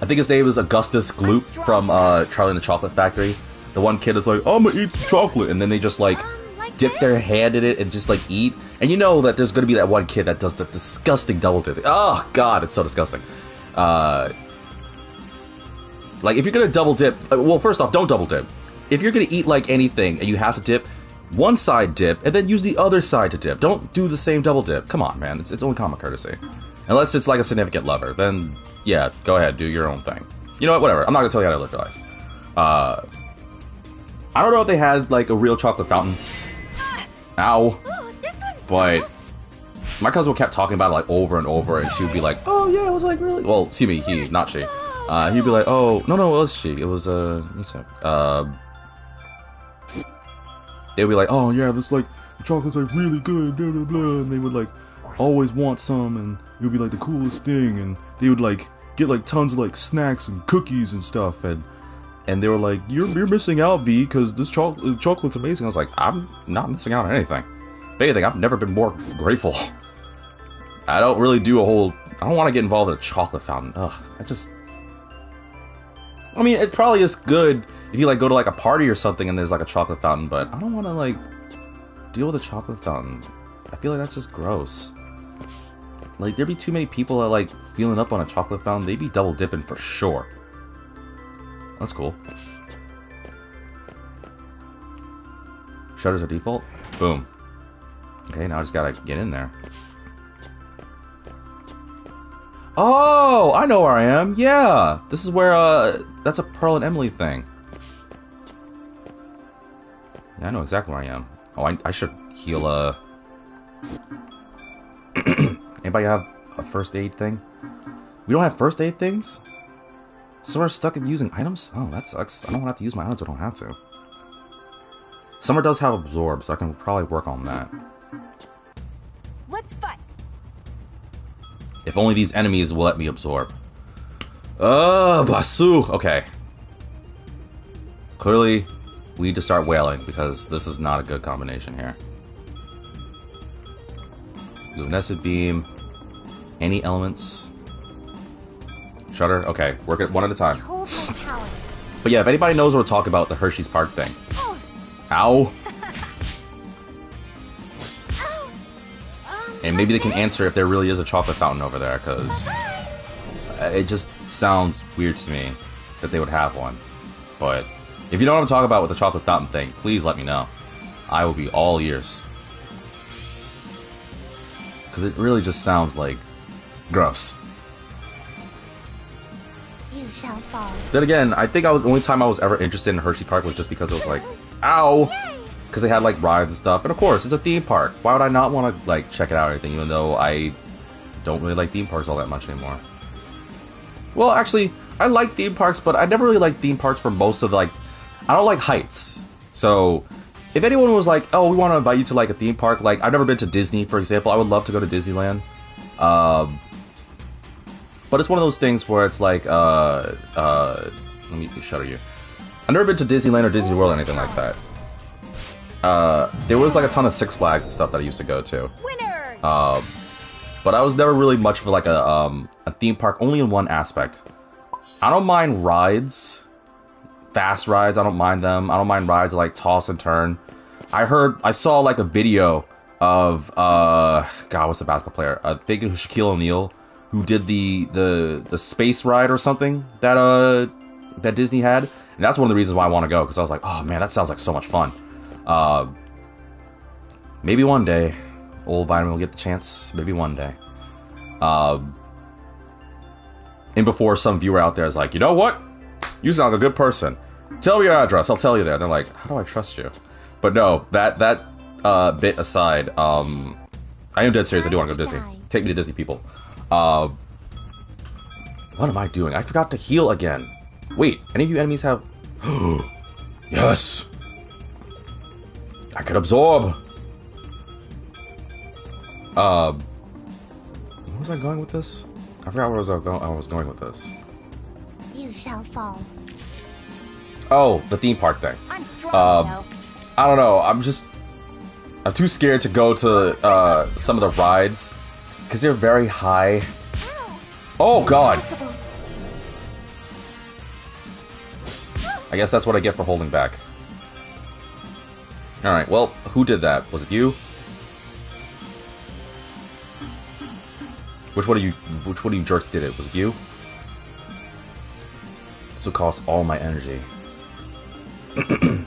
[SPEAKER 3] I think his name is Augustus Gloop from Charlie and the Chocolate Factory. The one kid is like, I'm gonna eat some chocolate, and then they just like dip their hand in it and just like eat. And you know that there's gonna be that one kid that does the disgusting double dip. Oh god, it's so disgusting. Like if you're gonna double dip, well, first off, don't double dip. If you're gonna eat like anything and you have to dip, one side dip and then use the other side to dip. Don't do the same double dip. Come on, man. It's only common courtesy. Unless it's like a significant lover, then yeah, go ahead, do your own thing. You know what? Whatever. I'm not gonna tell you how to live your life. I don't know if they had like a real chocolate fountain. Ow.
[SPEAKER 2] Ooh, this one's
[SPEAKER 3] But my cousin kept talking about it like over and over, and she would be like, "Oh yeah, it was like really." Well, excuse me, he, not she. He'd be like, "Oh no, it was she. It was They would be like, "Oh yeah, this like the chocolate's like really good, blah blah blah, and they would like always want some, and it would be like the coolest thing, and they would like get like tons of like snacks and cookies and stuff, and they were like, you're missing out, V, because this chocolate's amazing. I was like, I'm not missing out on anything. If anything, I've never been more grateful. I don't really do I don't want to get involved in a chocolate fountain. Ugh, I mean, it probably is good if you like go to like a party or something and there's like a chocolate fountain, but I don't want to like deal with a chocolate fountain. I feel like that's just gross. Like, there'd be too many people that like feeling up on a chocolate fountain. They'd be double dipping for sure. That's cool. Shutters are default. Boom. Okay, now I just gotta get in there. Oh, I know where I am. Yeah, this is where that's a Pearl and Emily thing. Yeah, I know exactly where I am. Oh, I should heal. Anybody have a first aid thing? We don't have first aid things? So we're stuck in using items? Oh, that sucks. I don't have to use my items, I don't have to. Summer does have absorb, so I can probably work on that.
[SPEAKER 4] Let's fight.
[SPEAKER 3] If only these enemies will let me absorb. Basu! Okay. Clearly, we need to start wailing, because this is not a good combination here. Luminescent beam. Any elements. Shutter. Okay, work it one at a time.
[SPEAKER 2] Hold my power.
[SPEAKER 3] But yeah, if anybody knows what we're talking about, the Hershey's Park thing.
[SPEAKER 2] Oh.
[SPEAKER 3] Ow!
[SPEAKER 2] Ow.
[SPEAKER 3] And maybe they can answer if there really is a chocolate fountain over there, because it just sounds weird to me that they would have one. But if you know what I'm talking about with the chocolate fountain thing, please let me know. I will be all ears. Because it really just sounds like gross.
[SPEAKER 2] You shall fall.
[SPEAKER 3] Then again, I think the only time I was ever interested in Hershey Park was just because it was like, ow! Because they had like rides and stuff. And of course, it's a theme park. Why would I not want to like check it out or anything, even though I don't really like theme parks all that much anymore? Well, actually, I like theme parks, but I never really liked theme parks for most of the, like, I don't like heights. So, if anyone was like, oh, we want to invite you to like a theme park, like, I've never been to Disney, for example. I would love to go to Disneyland. But it's one of those things where it's like, let me shutter you. I've never been to Disneyland or Disney World or anything like that. There was like a ton of Six Flags and stuff that I used to go to.
[SPEAKER 4] Winners.
[SPEAKER 3] But I was never really much of like a theme park, only in one aspect. I don't mind rides. Fast rides, I don't mind them. I don't mind rides that like toss and turn. I saw like a video of, God, what's the basketball player? I think it was Shaquille O'Neal, who did the space ride or something that Disney had. And that's one of the reasons why I want to go, because I was like, oh man, that sounds like so much fun. Maybe one day, old Vitamin will get the chance. Maybe one day. And before some viewer out there is like, you know what? You sound like a good person. Tell me your address. I'll tell you there. And they're like, how do I trust you? But no, that bit aside, I am dead serious. I do want to go to Disney. Take me to Disney, people. What am I doing? I forgot to heal again. Wait, any of you enemies have... Yes! I could absorb! Where was I going with this? I forgot where I was going with this.
[SPEAKER 2] You shall fall.
[SPEAKER 3] Oh, the theme park thing.
[SPEAKER 4] I'm strong, you know.
[SPEAKER 3] I don't know. I'm too scared to go to some of the rides because they're very high. Oh God!
[SPEAKER 2] Possible.
[SPEAKER 3] I guess that's what I get for holding back. All right. Well, who did that? Was it you? Which one of you jerks did it? Was it you? This will cost all my energy. I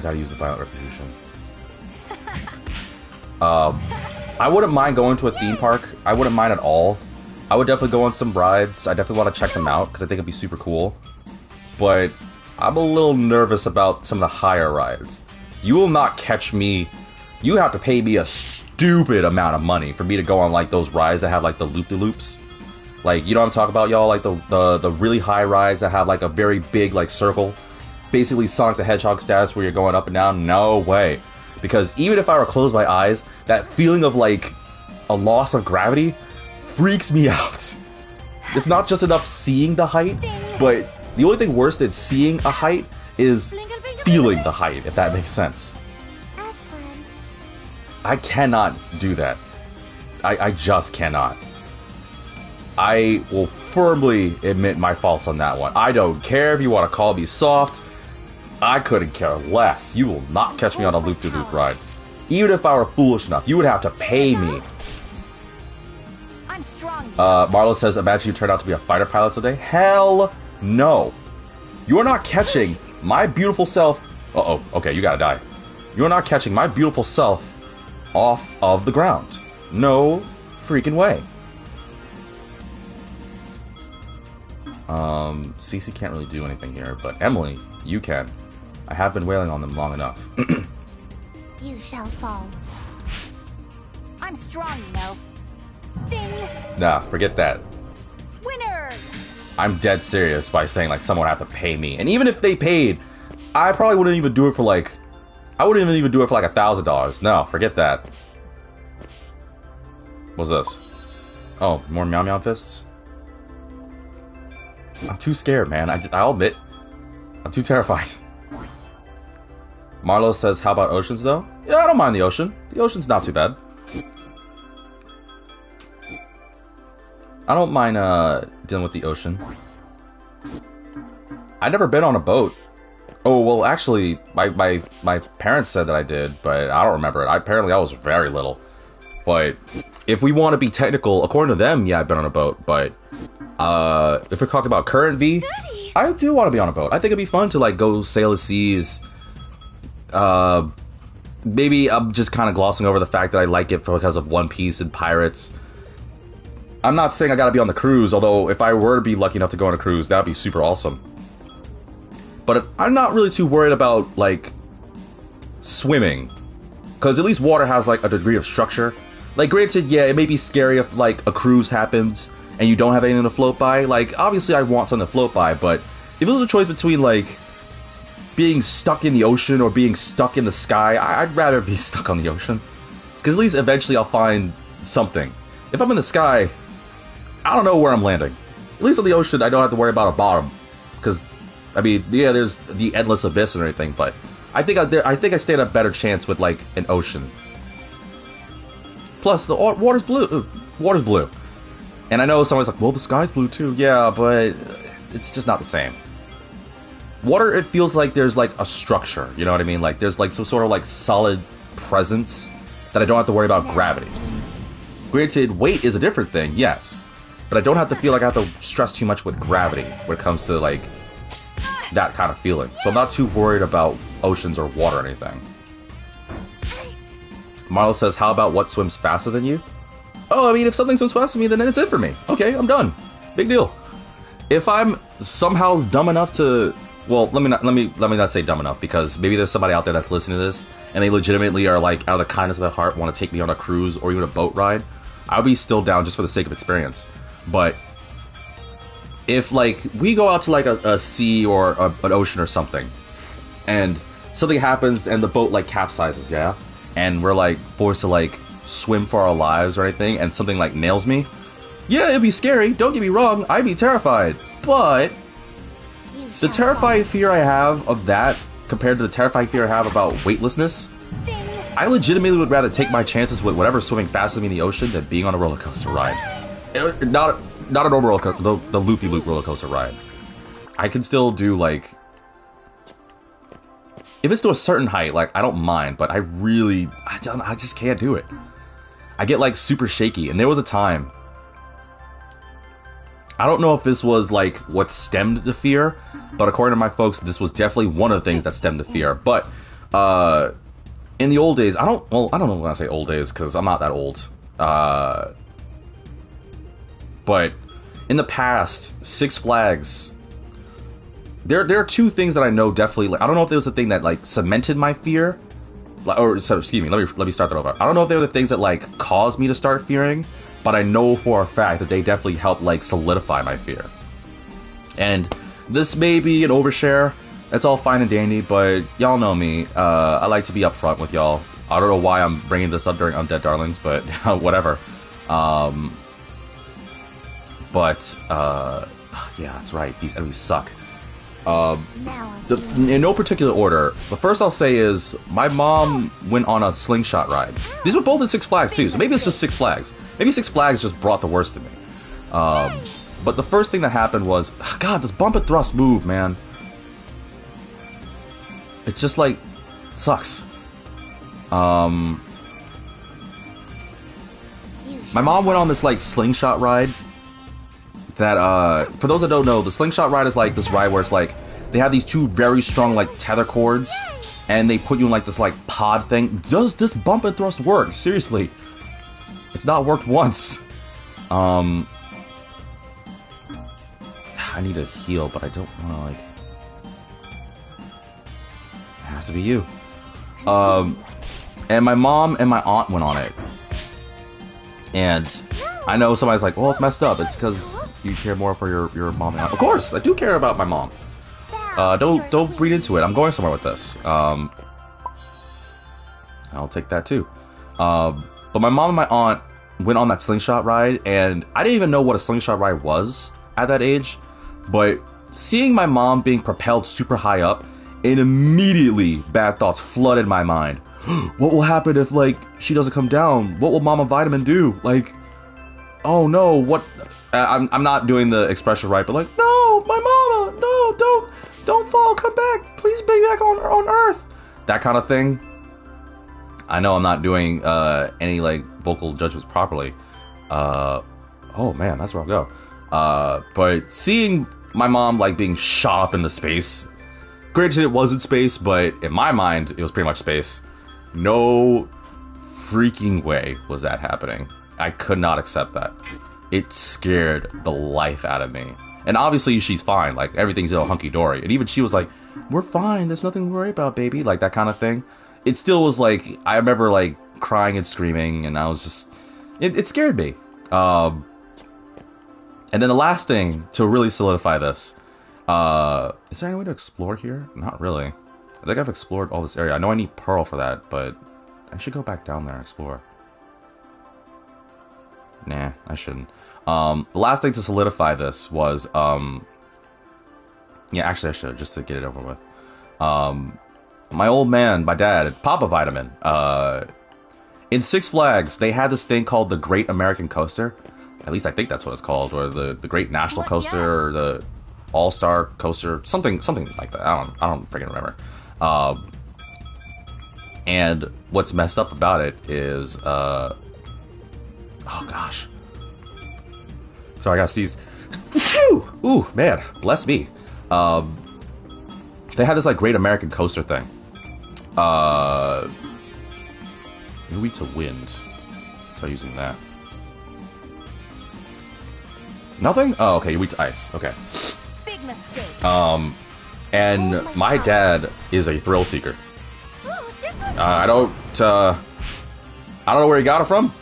[SPEAKER 3] gotta use the violent retribution. I wouldn't mind going to a theme park. I wouldn't mind at all. I would definitely go on some rides. I definitely want to check them out because I think it'd be super cool. But I'm a little nervous about some of the higher rides. You will not catch me. You have to pay me a stupid amount of money for me to go on like those rides that have like the loop-de-loops. Like, you know what I'm talking about, y'all? Like the really high rides that have like a very big like circle. basically Sonic the Hedgehog status where you're going up and down. No way. Because even if I were to close my eyes, that feeling of like a loss of gravity freaks me out. It's not just enough seeing the height, but the only thing worse than seeing a height is feeling the height, if that makes sense.
[SPEAKER 2] As planned.
[SPEAKER 3] I cannot do that. I just cannot. I will firmly admit my faults on that one. I don't care if you want to call me soft. I couldn't care less. You will not catch me on a loop-de-loop ride. Even if I were foolish enough, you would have to pay me.
[SPEAKER 4] I'm strong.
[SPEAKER 3] Marlo says, imagine you turn out to be a fighter pilot today. Hell no. You're not catching my beautiful self. Uh-oh. Okay, you gotta die. You're not catching my beautiful self off of the ground. No freaking way. Cece can't really do anything here, but Emily, you can. I have been wailing on them long enough.
[SPEAKER 2] You shall fall.
[SPEAKER 4] I'm strong, you know. Ding!
[SPEAKER 3] Nah, forget that.
[SPEAKER 4] Winners!
[SPEAKER 3] I'm dead serious by saying like someone would have to pay me. And even if they paid, I probably wouldn't even do it for like... I wouldn't even do it for like $1,000. No, forget that. What's this? Oh, more Meow Meow Fists? I'm too scared, man. I'll admit. I'm too terrified. Marlo says, how about oceans, though? Yeah, I don't mind the ocean. The ocean's not too bad. I don't mind dealing with the ocean. I've never been on a boat. Oh, well, actually, my parents said that I did, but I don't remember it. Apparently, I was very little. But if we want to be technical, according to them, yeah, I've been on a boat. But if we're talking about current V, I do want to be on a boat. I think it'd be fun to like go sail the seas. Maybe I'm just kind of glossing over the fact that I like it because of One Piece and pirates. I'm not saying I gotta be on the cruise, although if I were to be lucky enough to go on a cruise, that'd be super awesome. But I'm not really too worried about, like, swimming. Because at least water has, like, a degree of structure. Like, granted, yeah, it may be scary if, like, a cruise happens and you don't have anything to float by. Like, obviously I want something to float by, but if it was a choice between, like, being stuck in the ocean or being stuck in the sky, I'd rather be stuck on the ocean. Because at least eventually I'll find something. If I'm in the sky, I don't know where I'm landing. At least on the ocean, I don't have to worry about a bottom. Because, I mean, yeah, there's the endless abyss and everything, but I think I stand a better chance with, like, an ocean. Plus, the water's blue. Water's blue. And I know someone's like, well, the sky's blue too. Yeah, but it's just not the same. Water, it feels like there's, like, a structure. You know what I mean? Like, there's, like, some sort of, like, solid presence that I don't have to worry about gravity. Granted, weight is a different thing, yes. But I don't have to feel like I have to stress too much with gravity when it comes to, like, that kind of feeling. So I'm not too worried about oceans or water or anything. Marlo says, how about what swims faster than you? Oh, I mean, if something swims faster than me, then it's it for me. Okay, I'm done. Big deal. If I'm somehow dumb enough to... Well, let me not say dumb enough, because maybe there's somebody out there that's listening to this, and they legitimately are, like, out of the kindness of their heart, want to take me on a cruise or even a boat ride. I'll be still down just for the sake of experience. But if, like, we go out to, like, a sea or an ocean or something, and something happens and the boat, like, capsizes, yeah? And we're, like, forced to, like, swim for our lives or anything, and something, like, nails me, yeah, it'd be scary, don't get me wrong, I'd be terrified. But the terrifying fear I have of that, compared to the terrifying fear I have about weightlessness, I legitimately would rather take my chances with whatever's swimming faster than me in the ocean than being on a roller coaster ride. Not a normal roller coaster, the loopy-loop roller coaster ride. I can still do, like... If it's to a certain height, like, I don't mind, but I just can't do it. I get, like, super shaky, and there was a time... I don't know if this was, like, what stemmed the fear, but according to my folks, this was definitely one of the things that stemmed the fear. But, in the old days, I don't know when I say old days, because I'm not that old. But in the past, Six Flags, there are two things that I know definitely. Like, I don't know if there was the thing that, like, cemented my fear, excuse me. Let me start that over. I don't know if they were the things that, like, caused me to start fearing, but I know for a fact that they definitely helped, like, solidify my fear. And this may be an overshare, It's all fine and dandy, but y'all know me. I like to be upfront with y'all. I don't know why I'm bringing this up during Undead Darlings, but whatever. Yeah, that's right. These enemies suck. In no particular order, the first I'll say is my mom went on a slingshot ride. These were both at Six Flags too, so maybe it's just Six Flags. Maybe Six Flags just brought the worst in me. But the first thing that happened was, God, this bump and thrust move, man. It's just like, sucks. My mom went on this like slingshot ride. That, for those that don't know, the slingshot ride is like this ride where it's like, they have these two very strong like tether cords, and they put you in like this like pod thing. Does this bump and thrust work? Seriously. It's not worked once. I need to heal, but I don't want to like... It has to be you. And my mom and my aunt went on it. And I know somebody's like, well, it's messed up. It's because you care more for your mom and aunt. Of course, I do care about my mom. Don't read into it. I'm going somewhere with this. I'll take that too. But my mom and my aunt went on that slingshot ride, and I didn't even know what a slingshot ride was at that age. But seeing my mom being propelled super high up, and immediately bad thoughts flooded my mind. What will happen if, like, she doesn't come down? What will Mama Vitamin do? Like, oh no, what? I'm not doing the expression right, but like, no, my mama, no, don't fall, come back, please be back on Earth. That kind of thing. I know I'm not doing any like vocal judgments properly. Oh man, that's where I'll go. But seeing my mom like being shot up into space, granted it wasn't space, but in my mind it was pretty much space. No freaking way was that happening. I could not accept that. It scared the life out of me. And obviously she's fine, like everything's all hunky-dory. And even she was like, we're fine, there's nothing to worry about, baby, like that kind of thing. It still was like, I remember like crying and screaming, and I was just, it scared me. And then the last thing to really solidify this, is there any way to explore here? Not really. I think I've explored all this area. I know I need Pearl for that, but I should go back down there and explore. Nah, I shouldn't. The last thing to solidify this was, yeah, actually I should, just to get it over with. My old man, my dad, Papa Vitamin, in Six Flags, they had this thing called the Great American Coaster. At least I think that's what it's called, or the Great National Coaster, or the All-Star Coaster, something like that. I don't freaking remember. And what's messed up about it is, oh gosh. Sorry, I got these. Ooh, man, bless me. They had this like Great American Coaster thing. Maybe to wind. Try using that. Nothing? Oh, okay, you weak to ice. Okay.
[SPEAKER 4] Big mistake.
[SPEAKER 3] And my dad is a thrill seeker. I don't know where he got it from.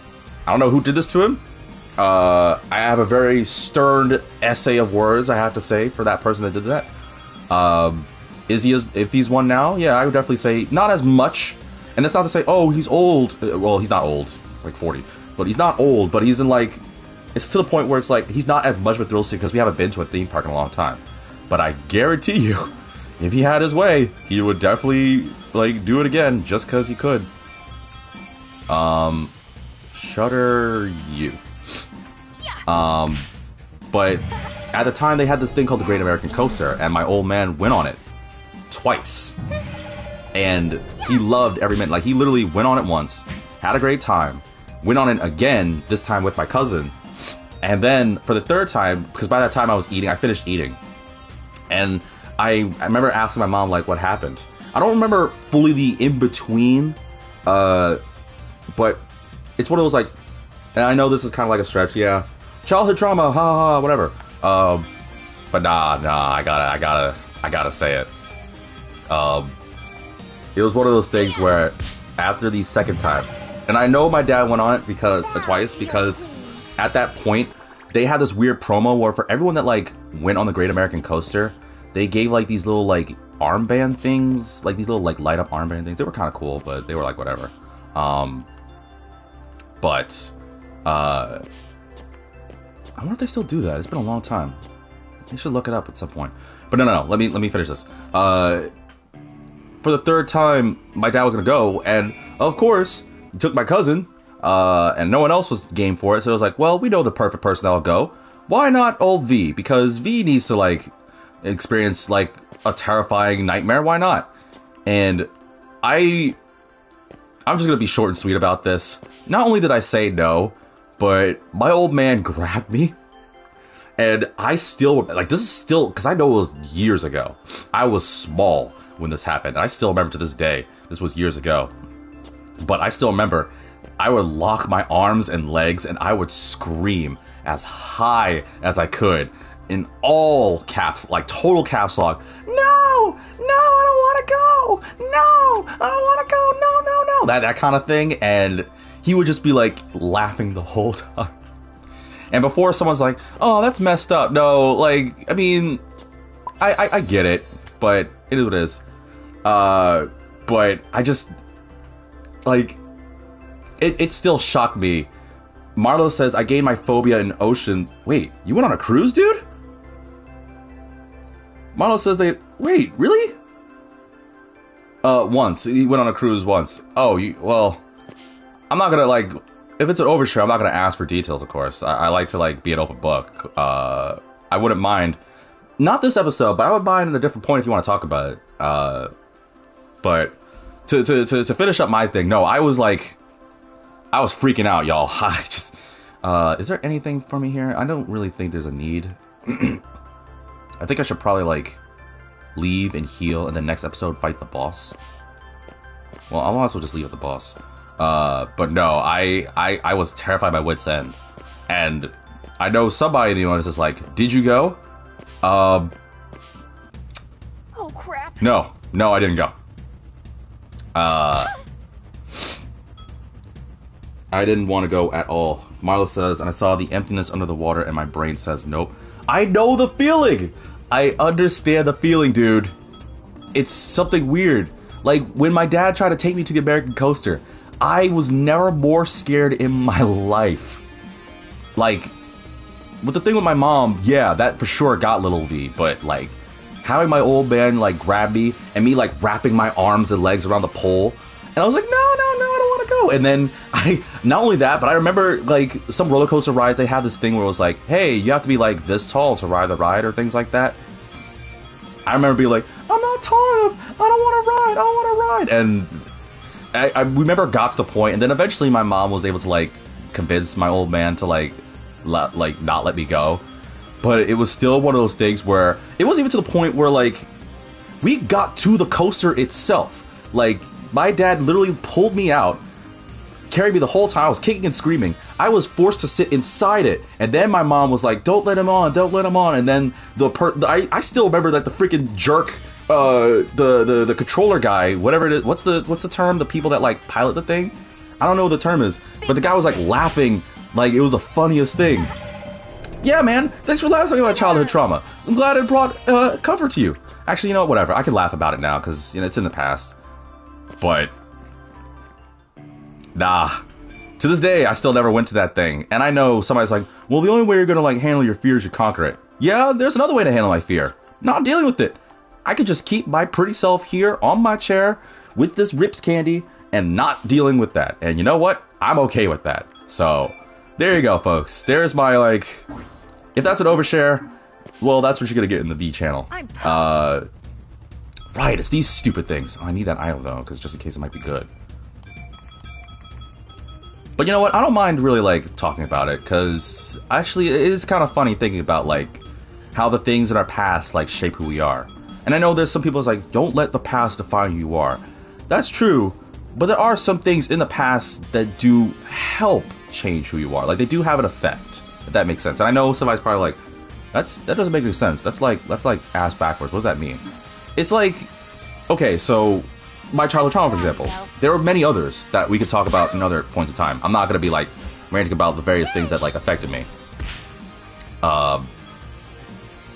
[SPEAKER 3] I don't know who did this to him. I have a very stern essay of words, I have to say, for that person that did that. If he's one now? Yeah, I would definitely say not as much. And it's not to say, oh, he's old. Well, he's not old. He's like 40. But he's not old, but he's in like... It's to the point where it's like, he's not as much of a thrill seeker because we haven't been to a theme park in a long time. But I guarantee you, if he had his way, he would definitely, like, do it again just because he could. Shutter you. But at the time, they had this thing called the Great American Coaster, and my old man went on it twice. And he loved every minute. Like, he literally went on it once, had a great time, went on it again, this time with my cousin. And then, for the third time, because by that time I finished eating. And I remember asking my mom, like, what happened. I don't remember fully the in-between, but it's one of those, like, and I know this is kind of like a stretch, yeah. Childhood trauma, ha ha, whatever. But nah, I gotta say it. It was one of those things where, after the second time, and I know my dad went on it twice, because at that point, they had this weird promo where for everyone that, like, went on the Great American Coaster, they gave, like, these little, like, armband things, like these little like light up armband things. They were kind of cool, but they were like whatever. But I wonder if they still do that. It's been a long time. You should look it up at some point. But no. Let me finish this. For the third time, my dad was gonna go, and of course, he took my cousin, and no one else was game for it. So I was like, well, we know the perfect person that'll go. Why not old V? Because V needs to like experience like a terrifying nightmare. Why not? And I'm just gonna be short and sweet about this. Not only did I say no, but my old man grabbed me. And I still, like, this is still, because I know it was years ago. I was small when this happened. And I still remember to this day. This was years ago. But I still remember, I would lock my arms and legs and I would scream as high as I could in all caps, like total caps lock. No, I don't want to go. No, I don't want to go. No. That kind of thing. And he would just be like laughing the whole time. And before someone's like, oh, that's messed up. No, like, I mean, I get it, but it is what it is. But I just, like, it still shocked me. Marlo says, I gained my phobia in ocean. Wait, you went on a cruise, dude? Marlo says wait, really? Once. He went on a cruise once. Oh, well, I'm not gonna, like, if it's an overshare, I'm not going to ask for details, of course. I like to, like, be an open book. I wouldn't mind. Not this episode, but I would mind at a different point if you want to talk about it. But to finish up my thing, no, I was freaking out, y'all. I just, is there anything for me here? I don't really think there's a need. I think I should probably, like, leave and heal, and then next episode fight the boss. Well, I'll also just leave with the boss. But no, I was terrified by wit's end. And I know somebody in the audience is like, did you go?
[SPEAKER 4] Oh crap.
[SPEAKER 3] No, I didn't go. I didn't want to go at all. Marlo says, and I saw the emptiness under the water and my brain says nope. I know the feeling! I understand the feeling, dude. It's something weird. Like, when my dad tried to take me to the American Coaster, I was never more scared in my life. Like, with the thing with my mom, yeah, that for sure got little V, but, like, having my old man, like, grab me, and me, like, wrapping my arms and legs around the pole, and I was like, no, I don't want to go. And then, not only that, but I remember, like, some roller coaster rides, they had this thing where it was like, hey, you have to be, like, this tall to ride the ride, or things like that. I remember being like, I'm not tall enough, I don't want to ride, and I remember got to the point, and then eventually my mom was able to, like, convince my old man to, like, not let me go. But it was still one of those things where it wasn't even to the point where, like, we got to the coaster itself. Like, my dad literally pulled me out, carried me the whole time. I was kicking and screaming. I was forced to sit inside it. And then my mom was like, don't let him on. And then I still remember that the freaking jerk, the controller guy, whatever it is, what's the term? The people that, like, pilot the thing? I don't know what the term is. But the guy was, like, laughing like it was the funniest thing. Yeah, man, thanks for laughing about childhood trauma. I'm glad it brought comfort to you. Actually, you know what, whatever. I can laugh about it now because, you know, it's in the past. But nah. To this day, I still never went to that thing. And I know somebody's like, well, the only way you're going to, like, handle your fear is you conquer it. Yeah, there's another way to handle my fear. Not dealing with it. I could just keep my pretty self here on my chair with this Rips candy and not dealing with that. And you know what? I'm okay with that. So, there you go, folks. There's my, like, if that's an overshare, well, that's what you're going to get in the V channel. Right, it's these stupid things. Oh, I need that item, though, because just in case it might be good. But you know what? I don't mind really, like, talking about it, because actually it is kind of funny thinking about, like, how the things in our past, like, shape who we are. And I know there's some people that's like, don't let the past define who you are. That's true, but there are some things in the past that do help change who you are. Like, they do have an effect, if that makes sense. And I know somebody's probably like, that doesn't make any sense. That's like ass backwards. What does that mean? It's like, okay, so my childhood trauma, for example. There are many others that we could talk about in other points of time. I'm not going to be, like, ranting about the various things that, like, affected me.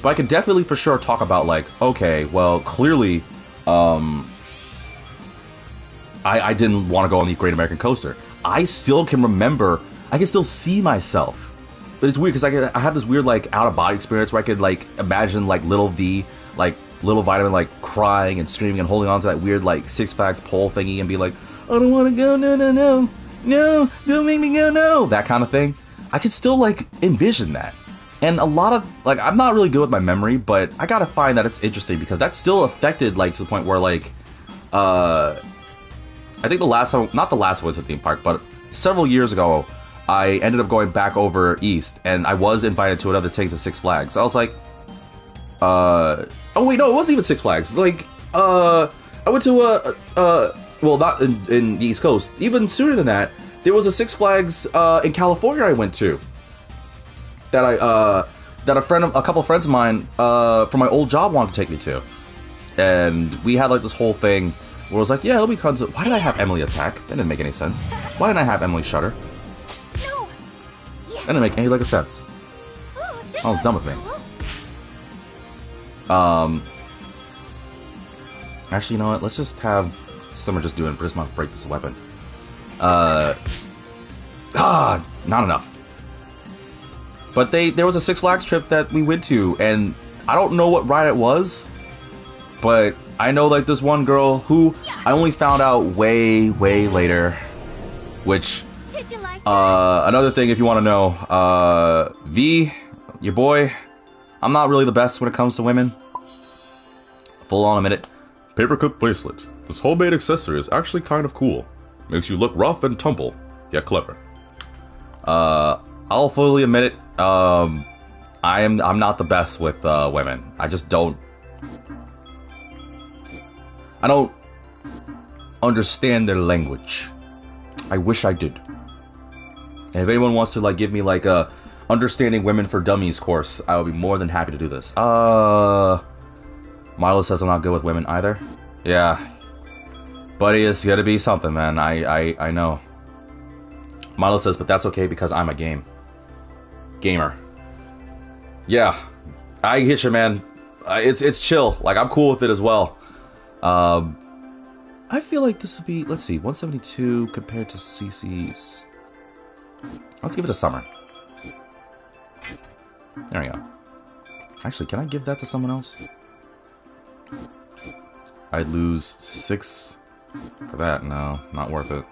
[SPEAKER 3] But I could definitely for sure talk about like, okay, well, clearly, I didn't want to go on the Great American Coaster. I still can remember, I can still see myself. But it's weird because I had this weird like out of body experience where I could like imagine like little V, like little Vitamin like crying and screaming and holding on to that weird like Six Flags pole thingy and be like, I don't want to go, no, no, no, no, don't make me go, no, that kind of thing. I could still like envision that. And a lot of, like, I'm not really good with my memory, but I gotta find that it's interesting because that still affected, like, to the point where, like, I think the last time, not the last time I went to the theme park, but several years ago, I ended up going back over east, and I was invited to another take to Six Flags. I was like, oh wait, no, it wasn't even Six Flags. Like, I went to, well, not in the East Coast. Even sooner than that, there was a Six Flags, in California I went to. That a couple of friends of mine from my old job wanted to take me to, and we had like this whole thing where I was like, yeah, it'll be fun. Why did I have Emily attack? That didn't make any sense. Why didn't I have Emily shudder?
[SPEAKER 2] No.
[SPEAKER 3] That didn't make any like sense. I was done with me. Actually, you know what? Let's just have Summer just do it. Prisma break this weapon. Not enough. But there was a Six Flags trip that we went to, and I don't know what ride it was, but I know like this one girl who I only found out way later, which
[SPEAKER 2] Did you like
[SPEAKER 3] another thing if you want to know, V, your boy, I'm not really the best when it comes to women. Full on a minute. Paperclip bracelet. This homemade accessory is actually kind of cool. Makes you look rough and tumble, yet clever. I'll fully admit it. I'm not the best with women. I just don't. I don't understand their language. I wish I did. And if anyone wants to like give me like a understanding women for dummies course, I would be more than happy to do this. Marlo says I'm not good with women either. Yeah, buddy, it's gotta be something, man. I know. Marlo says, but that's okay because I'm a gamer. Yeah, I get you, man. It's chill. Like, I'm cool with it as well. I feel like this would be, let's see, 172 compared to CC's. Let's give it to Summer. There we go. Actually, can I give that to someone else? I'd lose 6 for that. No, not worth it.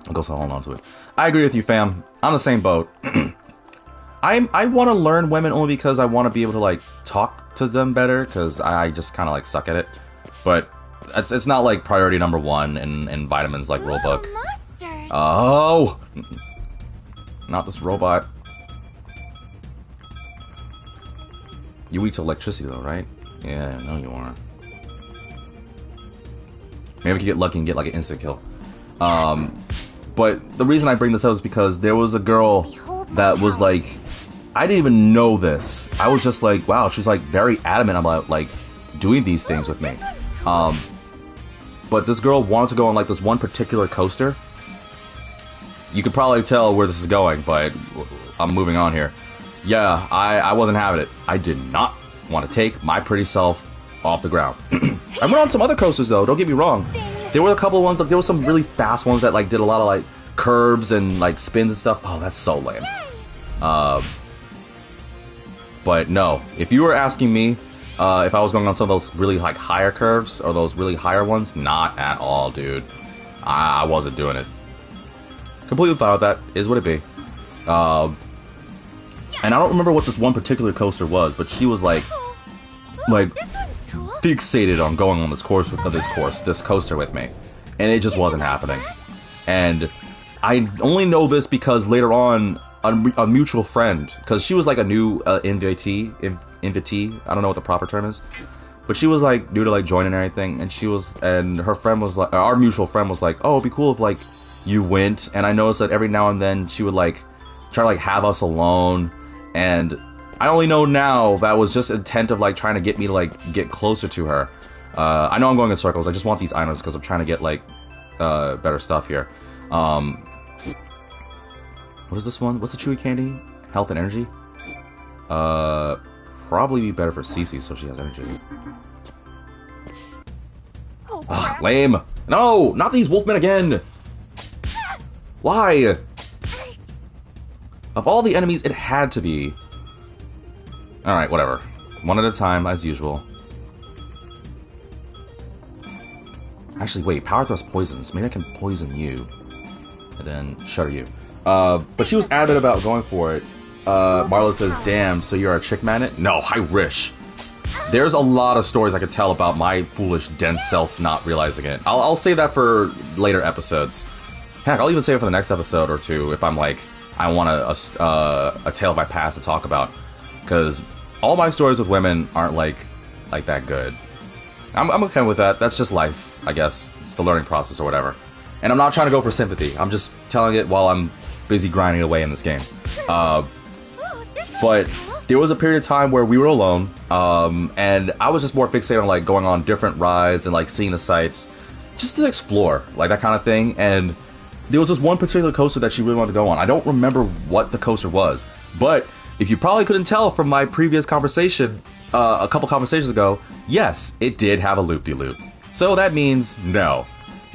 [SPEAKER 3] I'll go hold on to it. I agree with you, fam. I'm the same boat. I want to learn women only because I want to be able to like talk to them better because I just kind of like suck at it. But it's not like priority number 1 in Vitamin's like rulebook.
[SPEAKER 2] monsters?
[SPEAKER 3] Oh, not this robot. You weak to electricity though, right? Yeah, no you aren't. Maybe we can get lucky and get like an instant kill. But the reason I bring this up is because there was a girl that was like, I didn't even know this. I was just like, wow, she's like very adamant about like doing these things with me. But this girl wanted to go on like this one particular coaster. You could probably tell where this is going, but I'm moving on here. Yeah, I wasn't having it. I did not want to take my pretty self off the ground. I went on some other coasters though, don't get me wrong. There were a couple of ones, like there were some really fast ones that like did a lot of like curves and like spins and stuff. Oh, that's so lame. But no, if you were asking me if I was going on some of those really like higher curves or those really higher ones, not at all, dude. I wasn't doing it. Completely fine with that. Is what it be. And I don't remember what this one particular coaster was, but she was like fixated on going on this coaster with me, and it just wasn't happening. And I only know this because later on a mutual friend, because she was like a new invitee, I don't know what the proper term is, but she was like new to like joining and everything, and her friend was like, our mutual friend was like, oh, it'd be cool if like you went. And I noticed that every now and then she would like try to like have us alone, and I only know now that was just intent of like trying to get me to like get closer to her. I know I'm going in circles. I just want these items because I'm trying to get like better stuff here. What is this one? What's the chewy candy? Health and energy? probably be better for Cece so she has energy.
[SPEAKER 4] Oh,
[SPEAKER 3] Ugh,
[SPEAKER 4] crap.
[SPEAKER 3] lame. No, not these wolfmen again. Why? Of all the enemies, it had to be. Alright, whatever. One at a time, as usual. Actually, wait, power thrust poisons. Maybe I can poison you. And then shutter you. But she was adamant about going for it. Marla says, damn, so you're a chick magnet? No, I wish. There's a lot of stories I could tell about my foolish, dense self not realizing it. I'll save that for later episodes. Heck, I'll even save it for the next episode or two if I'm like, I want a tale of my past to talk about. Because all my stories with women aren't like that good. I'm okay with that. That's just life, I guess. It's the learning process or whatever. And I'm not trying to go for sympathy. I'm just telling it while I'm busy grinding away in this game. But there was a period of time where we were alone, and I was just more fixated on like going on different rides and like seeing the sights, just to explore, like that kind of thing. And there was this one particular coaster that she really wanted to go on. I don't remember what the coaster was, but if you probably couldn't tell from my previous conversation, a couple conversations ago, yes, it did have a loop-de-loop. So that means no,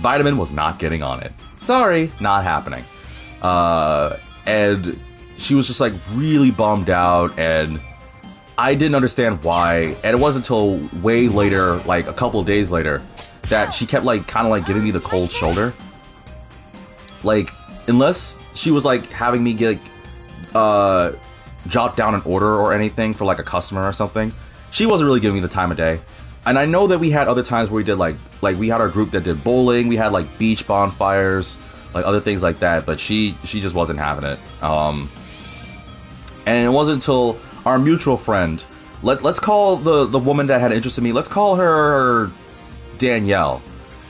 [SPEAKER 3] Vitamin was not getting on it. Sorry, not happening. And she was just like really bummed out, and I didn't understand why. And it wasn't until way later, like a couple of days later, that she kept like kind of like giving me the cold shoulder. Like, unless she was like having me get jot down an order or anything for like a customer or something, she wasn't really giving me the time of day. And I know that we had other times where we did like we had our group that did bowling, we had like beach bonfires, like other things like that, but she just wasn't having it. And it wasn't until our mutual friend, let's call the woman that had interest in me, let's call her Danielle,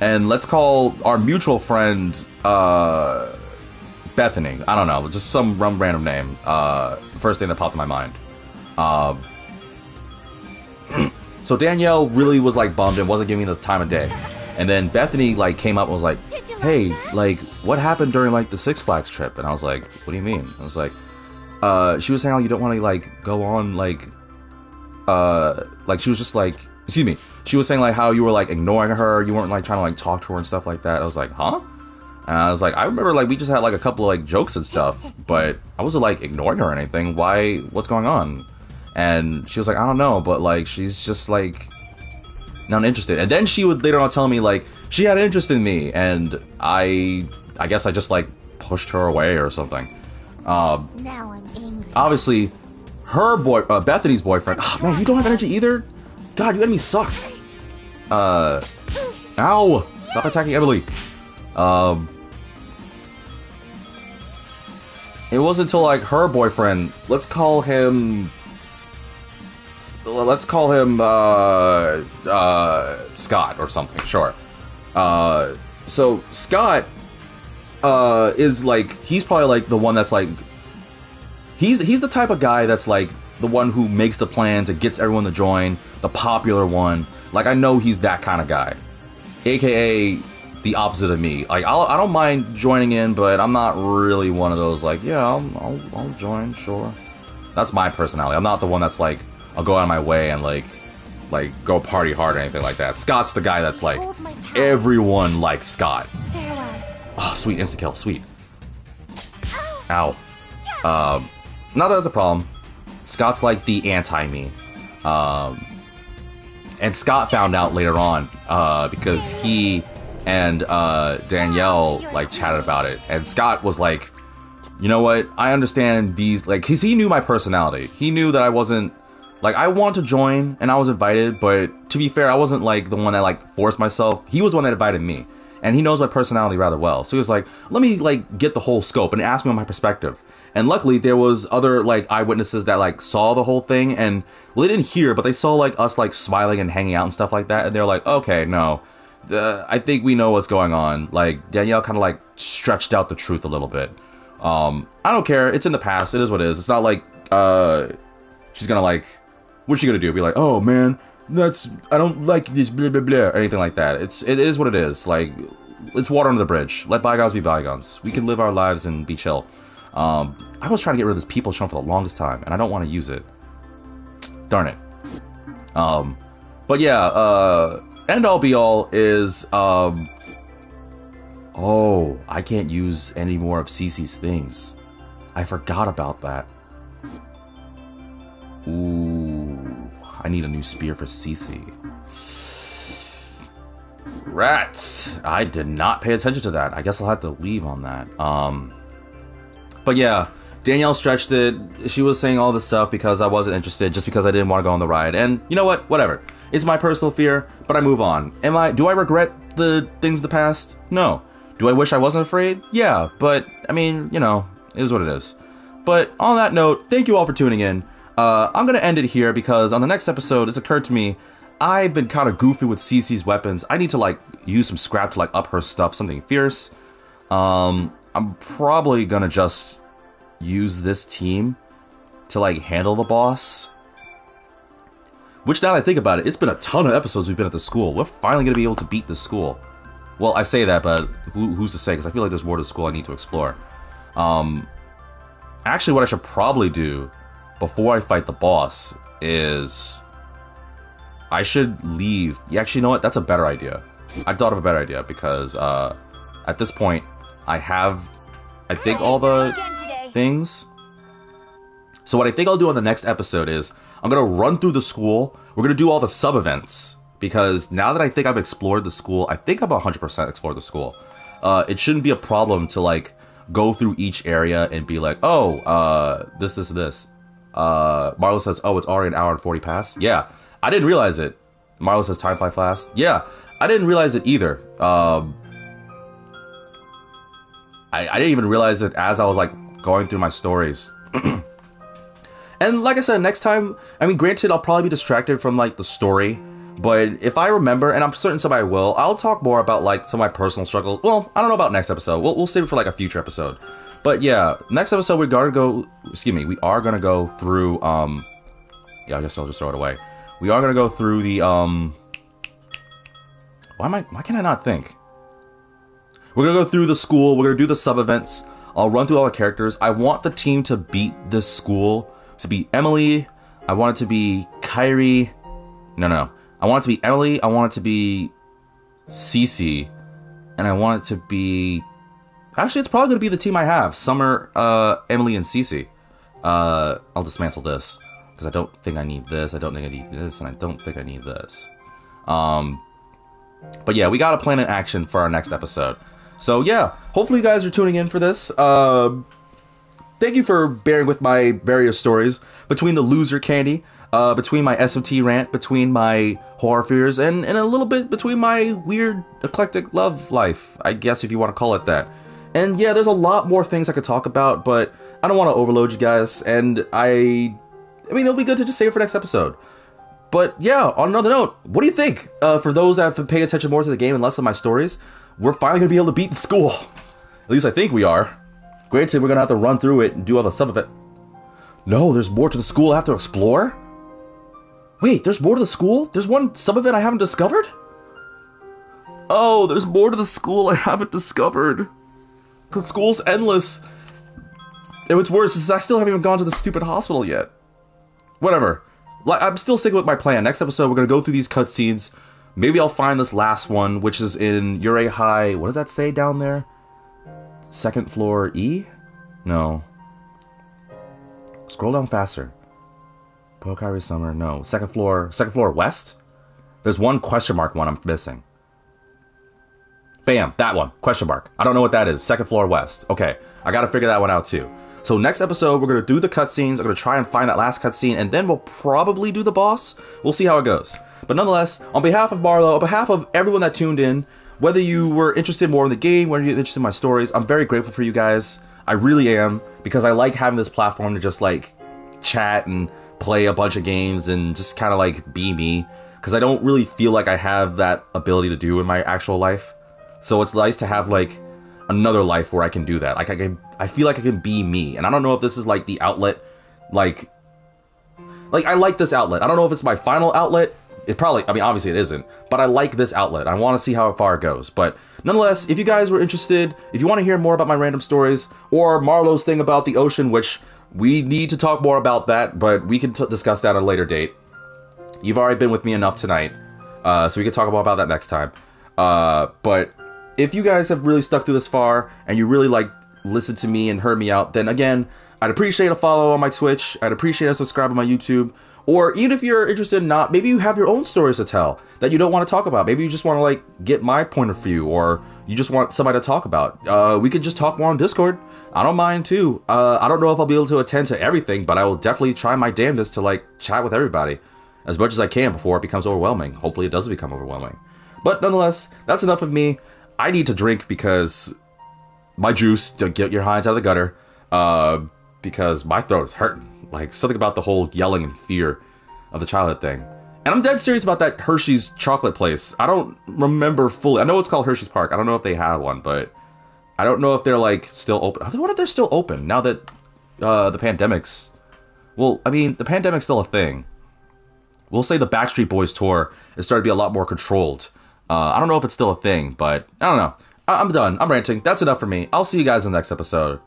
[SPEAKER 3] and let's call our mutual friend Bethany. I don't know, just some random name. First thing that popped in my mind. So Danielle really was like bummed and wasn't giving me the time of day. And then Bethany like came up and was like, hey, like what happened during like the Six Flags trip? And I was like, what do you mean? I was like, she was saying how you don't want to like go on like she was just like, excuse me, she was saying like how you were like ignoring her, you weren't like trying to like talk to her and stuff like that. I was like, huh? And I was like, I remember like we just had like a couple of like jokes and stuff, but I wasn't like ignoring her or anything. Why? What's going on? And she was like, I don't know, but like she's just like not interested. And then she would later on tell me like she had interest in me, and I guess I just like pushed her away or something.
[SPEAKER 2] Now I'm angry.
[SPEAKER 3] Obviously, her Bethany's boyfriend. Oh, man, you don't have energy either. God, you enemies suck. Ow! Stop attacking Emily. It wasn't until like her boyfriend. Let's call him Scott or something. Sure. So Scott is like, he's probably like the one that's like, he's the type of guy that's like the one who makes the plans and gets everyone to join, the popular one. Like, I know he's that kind of guy, aka the opposite of me. Like, I don't mind joining in, but I'm not really one of those like, yeah, I'll join, sure. That's my personality. I'm not the one that's like, I'll go out of my way and like go party hard or anything like that. Scott's the guy that's like, everyone likes Scott.
[SPEAKER 2] Farewell.
[SPEAKER 3] Oh, sweet, insta-kill, sweet. Ow. Not that that's a problem. Scott's like the anti-me. And Scott found out later on, because he and Danielle like chatted about it. And Scott was like, you know what, I understand these, like, 'cause he knew my personality. He knew that I wasn't, like, I wanted to join and I was invited, but to be fair, I wasn't like the one that like forced myself. He was the one that invited me. And he knows my personality rather well. So he was like, let me like get the whole scope and ask me on my perspective. And luckily there was other like eyewitnesses that like saw the whole thing, and well, they didn't hear, but they saw like us like smiling and hanging out and stuff like that. And they're like, okay, no, I think we know what's going on. Like, Danielle kind of like stretched out the truth a little bit. I don't care. It's in the past. It is what it is. It's not like she's gonna like, what's she gonna do? Be like, oh man, I don't like this, blah blah blah, or anything like that. It is what it is. Like, it's water under the bridge. Let bygones be bygones. We can live our lives and be chill. I was trying to get rid of this people charm for the longest time, and I don't want to use it. Darn it. But yeah, end all be all is, oh, I can't use any more of Cece's things. I forgot about that. Ooh, I need a new spear for Cece. Rats! I did not pay attention to that. I guess I'll have to leave on that. But yeah, Danielle stretched it. She was saying all this stuff because I wasn't interested, just because I didn't want to go on the ride. And you know what? Whatever. It's my personal fear, but I move on. Do I regret the things of the past? No. Do I wish I wasn't afraid? Yeah, but I mean, you know, it is what it is. But on that note, thank you all for tuning in. I'm gonna end it here because on the next episode, it's occurred to me I've been kind of goofy with Cece's weapons. I need to like use some scrap to like up her stuff, something fierce. I'm probably gonna just use this team to like handle the boss. Which now that I think about it, it's been a ton of episodes we've been at the school. We're finally gonna be able to beat the school. Well, I say that, but who's to say? Because I feel like there's more to the school I need to explore. Actually, what I should probably do before I fight the boss is I should leave. Yeah, actually, you know what? That's a better idea. I thought of a better idea because at this point, I have, I think, all the things. So what I think I'll do on the next episode is I'm going to run through the school. We're going to do all the sub-events because now that I think I've explored the school, I think I've 100% explored the school. It shouldn't be a problem to like go through each area and be like, oh, this. Marlo says, oh, it's already an hour and 40 past. Yeah. I didn't realize it. Marlo says time fly fast. Yeah, I didn't realize it either. I didn't even realize it as I was like going through my stories. And like I said, next time, I mean, granted, I'll probably be distracted from like the story, but if I remember, and I'm certain somebody will, I'll talk more about like some of my personal struggles. Well, I don't know about next episode. We'll save it for like a future episode. But yeah, next episode we are gonna go through. Yeah, I guess I'll just throw it away. We are gonna go through the Why can I not think? We're gonna go through the school. We're gonna do the sub events. I'll run through all the characters. I want the team to beat this school. To be Emily. I want it to be Kyrie. No. I want it to be Emily. I want it to be Cece, and I want it to be. Actually, it's probably gonna be the team I have: Summer, Emily, and Cece. I'll dismantle this. Because I don't think I need this, I don't think I need this, and I don't think I need this. But yeah, we got a plan in action for our next episode. So yeah, hopefully you guys are tuning in for this. Thank you for bearing with my various stories. Between the loser candy, between my SMT rant, between my horror fears, and a little bit between my weird, eclectic love life, I guess if you want to call it that. And yeah, there's a lot more things I could talk about, but I don't want to overload you guys, and I mean, it'll be good to just save it for next episode. But yeah, on another note, what do you think? For those that have been paying attention more to the game and less of my stories, we're finally going to be able to beat the school. At least I think we are. Granted, we're going to have to run through it and do all the stuff of it. No, there's more to the school I have to explore? Wait, there's more to the school? There's one sub-event I haven't discovered? Oh, there's more to the school I haven't discovered. The school's endless. And what's worse is I still haven't even gone to the stupid hospital yet. Whatever. I'm still sticking with my plan. Next episode, we're going to go through these cutscenes. Maybe I'll find this last one, which is in Urei High. What does that say down there? Second floor E? No. Scroll down faster. Pokari Summer. No. Second floor west? There's one question mark one I'm missing. Bam. That one. Question mark. I don't know what that is. Second floor west. Okay. I got to figure that one out too. So next episode, we're going to do the cutscenes. I'm going to try and find that last cutscene, and then we'll probably do the boss. We'll see how it goes. But nonetheless, on behalf of Marlo, on behalf of everyone that tuned in, whether you were interested more in the game, whether you're interested in my stories, I'm very grateful for you guys. I really am, because I like having this platform to just like chat and play a bunch of games and just kind of like be me, because I don't really feel like I have that ability to do in my actual life. So it's nice to have like another life where I can do that. Like I feel like I can be me, and I don't know if this is like the outlet, like I like this outlet. I don't know if it's my final outlet. It probably, I mean, obviously it isn't, but I like this outlet. I want to see how far it goes. But nonetheless, if you guys were interested, if you want to hear more about my random stories or Marlo's thing about the ocean, which We need to talk more about that, but we can discuss that at a later date. You've already been with me enough tonight, so we can talk more about that next time. But if you guys have really stuck through this far, and you really listened to me and heard me out, then again, I'd appreciate a follow on my Twitch. I'd appreciate a subscribe on my YouTube. Or even if you're interested in not, maybe you have your own stories to tell that you don't want to talk about. Maybe you just want to get my point of view, or you just want somebody to talk about. We could just talk more on Discord. I don't mind too. I don't know if I'll be able to attend to everything, but I will definitely try my damnedest to chat with everybody as much as I can before it becomes overwhelming. Hopefully it doesn't become overwhelming. But nonetheless, that's enough of me. I need to drink because my juice to get your hinds out of the gutter. Because my throat is hurting. Something about the whole yelling and fear of the childhood thing. And I'm dead serious about that Hershey's chocolate place. I don't remember fully. I know it's called Hershey's Park. I don't know if they have one, but I don't know if they're still open. I wonder if they're still open now that the pandemic's... Well, I mean, the pandemic's still a thing. We'll say the Backstreet Boys tour is starting to be a lot more controlled. I don't know if it's still a thing, but I don't know. I'm done. I'm ranting. That's enough for me. I'll see you guys in the next episode.